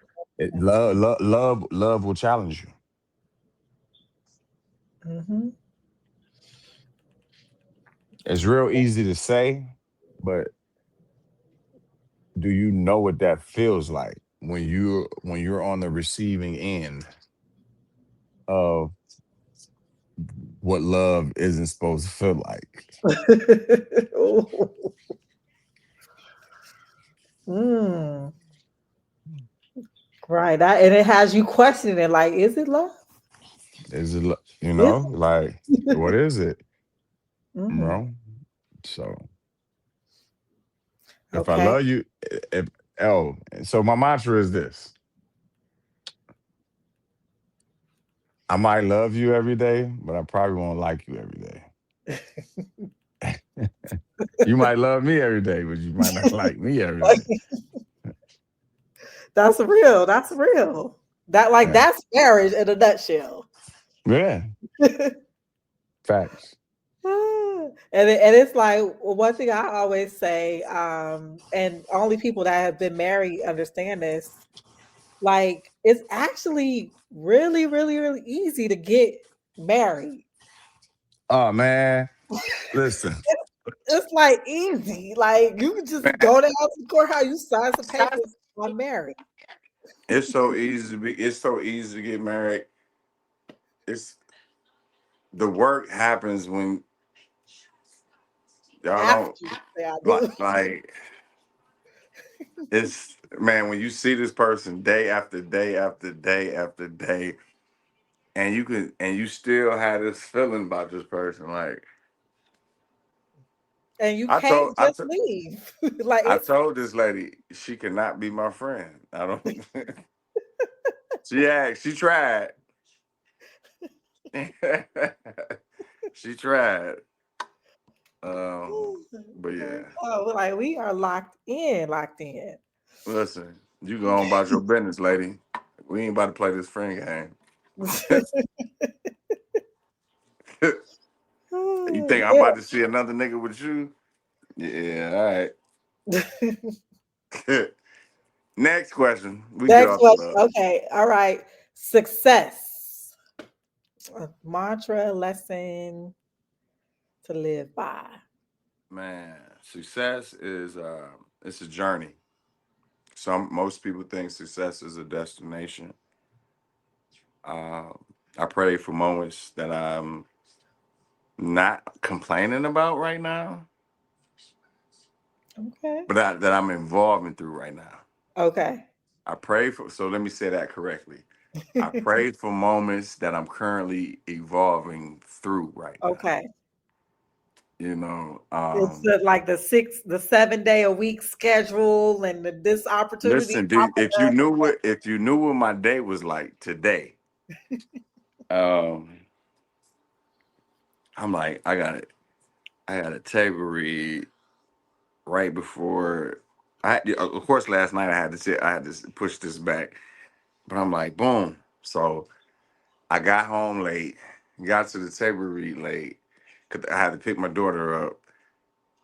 S5: love will challenge you.
S3: Mm-hmm.
S5: It's real easy to say, but do you know what that feels like when you're on the receiving end of what love isn't supposed to feel like?
S3: Mm. Right. And it has you questioning it, like, is it love?
S5: Is it
S3: Is
S5: like, what
S3: it?
S5: is it,
S3: Hmm.
S5: bro? So if I
S3: Okay.
S5: love you, if oh, so my mantra is this: I might love you every day, but I probably won't like you every day. You might love me every day, but you might not like me every
S3: Like,
S5: day.
S3: that's real. That's real.
S5: Yeah,
S3: That's marriage in a nutshell.
S5: yeah, facts.
S3: And it's like one thing I always say, and only people that have been married understand this. Like, it's actually really, really, really easy to get married.
S5: Oh man, listen.
S3: It's like easy. Like you can just go down to the courthouse, you sign some papers, I'm married.
S4: It's so easy to be. It's so easy to get married. It's the work happens when y'all
S3: After
S4: don't
S3: you say I
S4: like.
S3: do.
S4: Like it's man when you see this person day after day after day after day, and you still have this feeling about this person. Like
S3: And you
S4: I told
S3: can't
S4: I
S3: just
S4: told
S3: leave. Like
S4: I
S3: it's
S4: told this lady she cannot be my friend. I don't. She asked. She tried. She tried. But yeah.
S3: oh, like we are locked in, locked in.
S4: Listen, you go on about your business, lady. We ain't about to play this friend game. You think I'm about to see another nigga with you? Yeah, all right. Next question. We get
S3: Next
S4: off the
S3: question.
S4: love.
S3: Okay. All right. Success. A mantra, lesson to live by.
S4: Man, success is it's a journey. Most people think success is a destination. I pray for moments that I'm not complaining about right now,
S3: Okay.
S4: but that I'm involving through right now.
S3: Okay.
S4: I pray for, so let me say that correctly. I pray for moments that I'm currently evolving through right now.
S3: Okay.
S4: You know,
S3: It's like the 7 day a week schedule and this opportunity
S4: listen, dude,
S3: popping up.
S4: if you knew what my day was like today, um, I'm like, I got a table read right before of course last night I had to push this back, but I'm like, boom. So I got home late, got to the table read late, cause I had to pick my daughter up,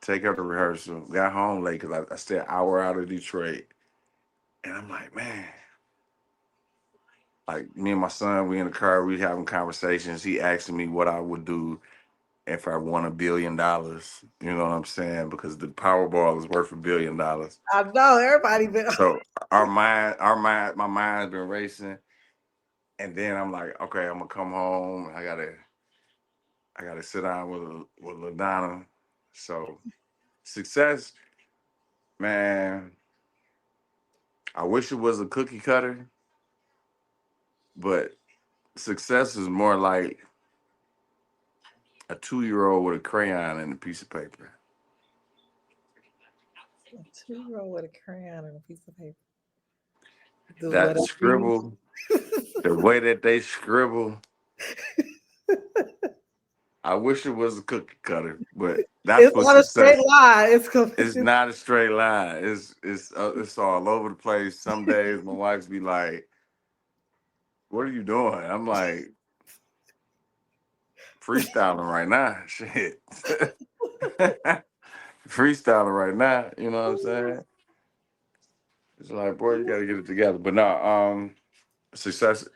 S4: take her to rehearsal. Got home late because I stayed an hour out of Detroit, and I'm like, man, like me and my son, we in the car, we having conversations. He asking me what I would do if I won $1 billion. You know what I'm saying? Because the Powerball is worth $1 billion.
S3: I know everybody been
S4: So my mind's been racing, and then I'm like, okay, I'm gonna come home. I gotta sit down with LaDonna. So success, man. I wish it was a cookie cutter, but success is more like a 2-year-old with a crayon and a piece of paper.
S3: a 2-year-old with a crayon and a piece of paper. Do
S4: That
S3: whatever you
S4: scribble, the way that they scribble, I wish it was a cookie cutter, but that's
S3: it's
S4: what
S3: not a straight
S4: success.
S3: line.
S4: It's not a straight line. It's all over the place. Some days my wife's be like, "What are you doing?" I'm like, "Freestyling right now, shit." Freestyling right now. You know what I'm saying? It's like, boy, you got to get it together. But no, success.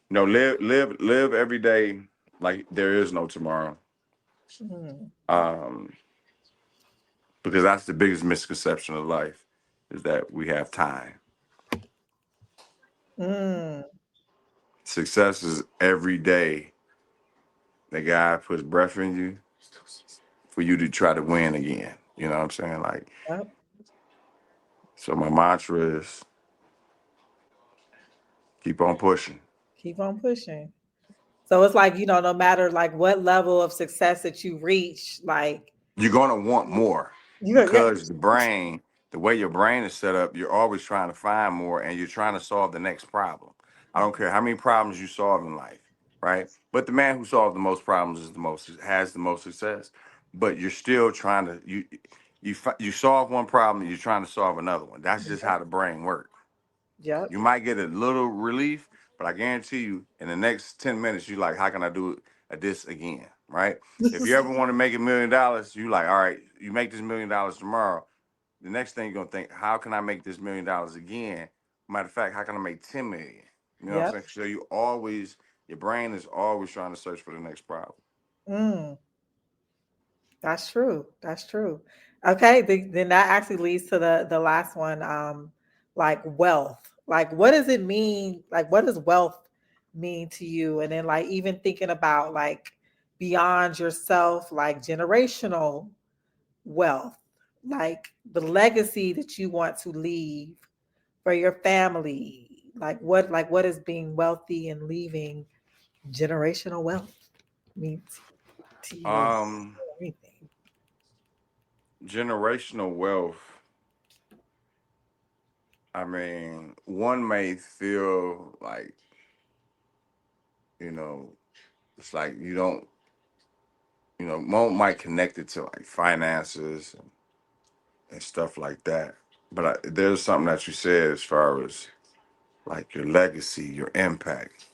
S4: No, live every day like there is no tomorrow.
S3: Mm,
S4: Um, because that's the biggest misconception of life is that we have time.
S3: mm.
S4: Success is every day that God puts breath in you for you to try to win again. You know what I'm saying? Like,
S3: Yep.
S4: so my mantra is keep on pushing.
S3: Keep on pushing. So it's like, no matter like what level of success that you reach, like
S4: You're gonna want more
S3: yeah,
S4: because the way your brain is set up, you're always trying to find more and you're trying to solve the next problem. I don't care how many problems you solve in life, right? But the man who solves the most problems has the most success. But you're still trying to you solve one problem and you're trying to solve another one. That's just how the brain works.
S3: yep.
S4: You might get a little relief, but I guarantee you, in the next 10 minutes, you like, how can I do this again? Right? If you ever want to make $1 million, you like, all right, you make this $1 million tomorrow. The next thing you're gonna think, how can I make this $1 million again? Matter of fact, how can I make 10 million? You know what I'm
S3: Yep.
S4: saying? So your brain is always trying to search for the next problem.
S3: Mm. That's true. That's true. Okay, then that actually leads to the last one. Like wealth. Like, what does it mean? Like, what does wealth mean to you? And then, like, even thinking about like beyond yourself, like generational wealth, like the legacy that you want to leave for your family. Like what is being wealthy and leaving generational wealth mean to you, or
S4: Um,
S3: anything?
S4: Generational wealth. I mean, one may feel like, you know, it's like you don't, one might connect it to like finances and stuff like that. But there's something that you said as far as like your legacy, your impact.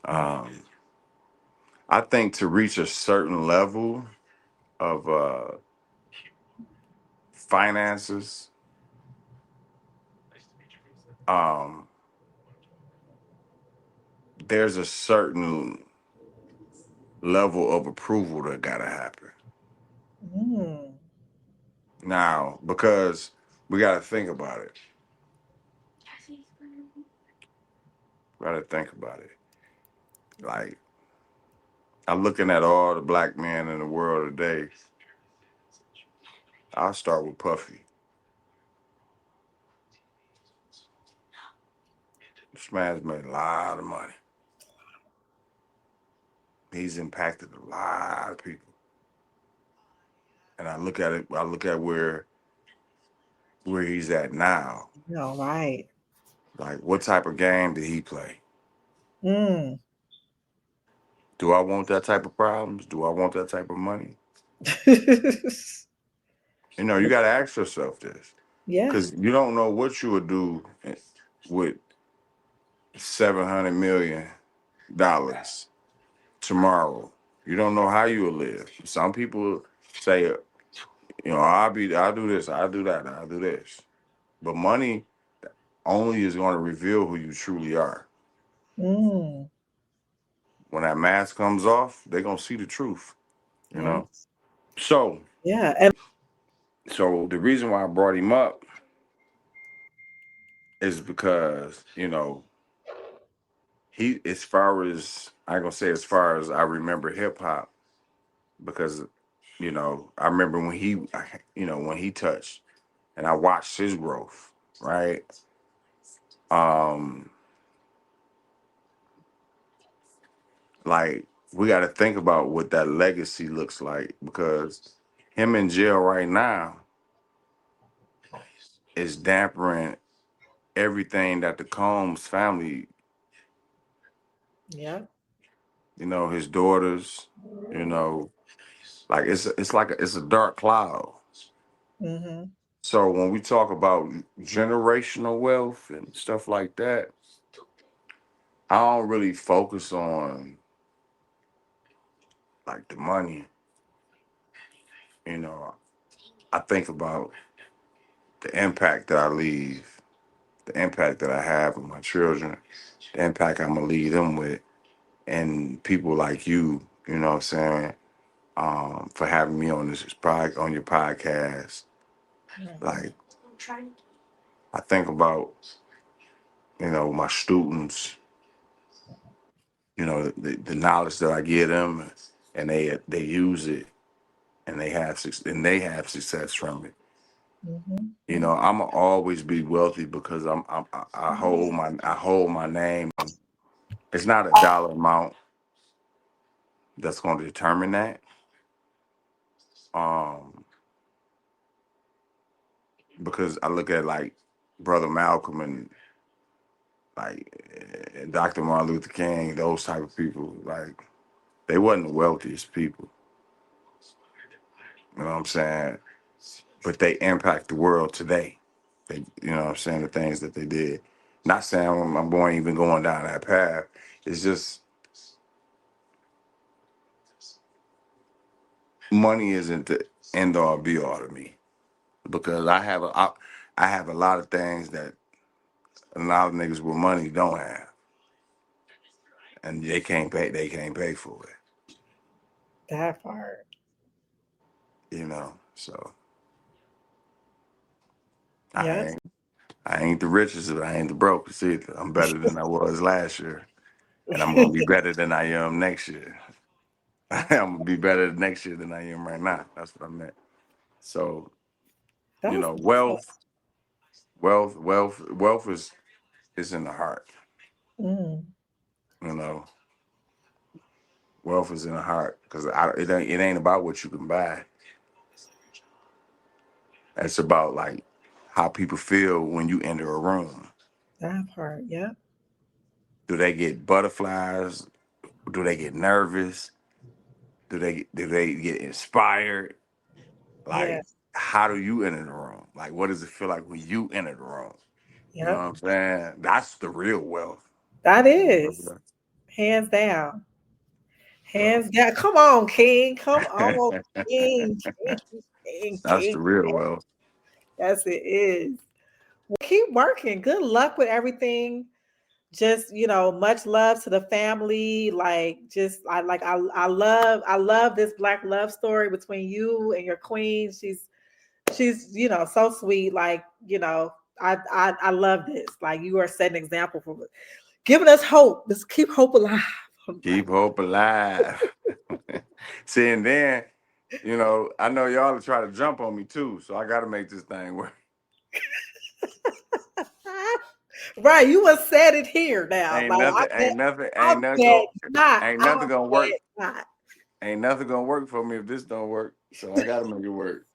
S4: Um, I think to reach a certain level of finances, um, there's a certain level of approval that gotta happen.
S3: Mm,
S4: Now, because we gotta think about it. Gotta think about it. Like I'm looking at all the black men in the world today. I'll start with Puffy. This man's made a lot of money. He's impacted a lot of people. And I look at it, I look at where he's at now.
S3: no, right.
S4: Like what type of game did he play?
S3: Mm.
S4: Do I want that type of problems? Do I want that type of money? You gotta ask yourself this.
S3: Yeah.
S4: Because you don't know what you would do with $700 million tomorrow. You don't know how you will live. Some people say, I'll do this, I'll do that, I'll do this. But money only is going to reveal who you truly are.
S3: Mm.
S4: When that mask comes off, they're gonna see the truth. You know.
S3: Yes.
S4: So,
S3: Yeah. And
S4: so the reason why I brought him up is because he, as far as I ain't gonna say as far as I remember hip hop, because I remember when he touched, and I watched his growth, right? Um, like we got to think about what that legacy looks like because him in jail right now is dampering everything that the Combs family,
S3: yeah.
S4: his daughters, you know, like it's a dark cloud.
S3: Mm-hmm.
S4: So when we talk about generational wealth and stuff like that, I don't really focus on like the money. You know, I think about the impact that I leave, the impact that I have with my children, the impact I'm gonna leave them with, and people like you. You know what I'm saying? For having me on on your podcast. Like I think about my students, the knowledge that I give them, and they use it, and they have success from it.
S3: Mm-hmm.
S4: I'ma always be wealthy because I hold my name. It's not a dollar amount that's going to determine that. Um, because I look at like Brother Malcolm and like Dr. Martin Luther King, those type of people, like they wasn't the wealthiest people. You know what I'm saying? But they impact the world today. You know what I'm saying? The things that they did. Not saying I'm going even going down that path. It's just money isn't the end all be all to me because I have a lot of things that a lot of niggas with money don't have, and they can't pay. They can't pay for it.
S3: That part.
S4: you know. So
S3: Yep.
S4: I ain't the richest, but I ain't the brokest either. I'm better than I was last year, and I'm gonna be better than I am next year. I'm gonna be better next year than I am right now. That's what I meant. So, you
S3: That's
S4: know,
S3: good.
S4: wealth is in the heart.
S3: Mm,
S4: You know, wealth is in the heart because it ain't about what you can buy. It's about like how people feel when you enter a room.
S3: that part. Yep.
S4: Do they get butterflies? Do they get nervous? Do they get inspired?
S3: Yeah.
S4: Like, how do you enter the room? Like, what does it feel like when you enter the room? You know what
S3: Yep.
S4: I'm saying? That's the real wealth.
S3: That
S4: You know
S3: is
S4: what
S3: hands down.
S4: I'm
S3: Hands down. Come on, King. Come on,
S4: saying?
S3: King. King. King.
S4: That's
S3: King.
S4: the real wealth.
S3: Yes, it is. Well, keep working. Good luck with everything. Just, much love to the family. Like, just I love this Black love story between you and your queen. She's so sweet. Like, I love this. Like, you are setting an example for giving us hope. Just keep hope alive.
S4: Keep hope alive. See, and then, I know y'all are trying to jump on me too, so I got to make this thing work.
S3: Right, you have said it here now.
S4: Ain't
S3: Like,
S4: nothing, ain't nothing,
S3: I
S4: ain't nothing
S3: bet
S4: going,
S3: not.
S4: ain't
S3: I
S4: nothing gonna work.
S3: bet not.
S4: Ain't nothing gonna work for me if this don't work. So I gotta make it work.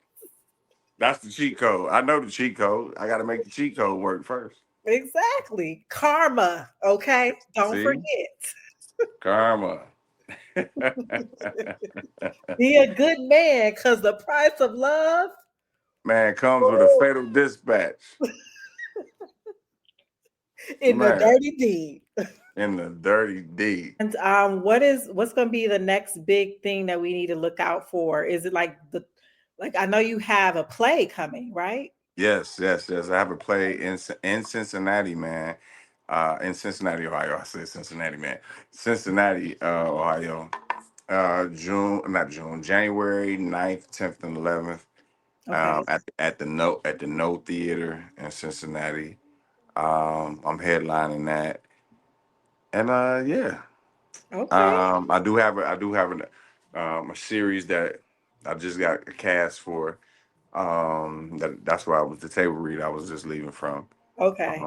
S4: That's the cheat code. I know the cheat code. I gotta make the cheat code work first.
S3: Exactly. Karma. Okay. Don't
S4: See?
S3: forget.
S4: Karma.
S3: Be a good man because the price of love
S4: Man, comes with a fatal dispatch.
S3: in the
S4: Man,
S3: dirty deed.
S4: in the dirty D.
S3: And what's going to be the next big thing that we need to look out for? Is it like I know you have a play coming, right?
S4: Yes, yes, yes. I have a play in Cincinnati, man. In Cincinnati, Ohio. I said Cincinnati, man. Cincinnati, Ohio. January 9th, 10th, and 11th.
S3: Okay.
S4: At the No Theater in Cincinnati. I'm headlining that. And yeah.
S3: Okay.
S4: I do have a series that I just got a cast for. That's where I was the table read I was just leaving from.
S3: Okay.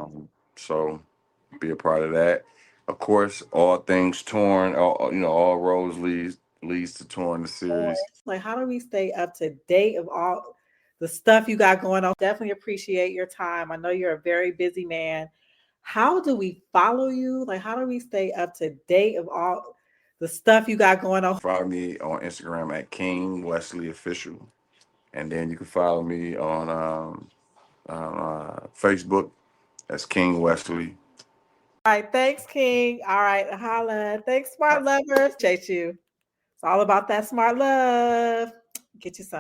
S4: So be a part of that. Of course, all things torn. All roads leads to torn. The series.
S3: Like, how do we stay up to date of all the stuff you got going on? Definitely appreciate your time. I know you're a very busy man. How do we follow you? Like, how do we stay up to date of all the stuff you got going on?
S4: Follow me on Instagram at King Wesley Official, and then you can follow me on Facebook as King Wesley.
S3: All right. Thanks, King. All right. Holla. Thanks, smart lovers. Chase you. It's all about that smart love. Get you some.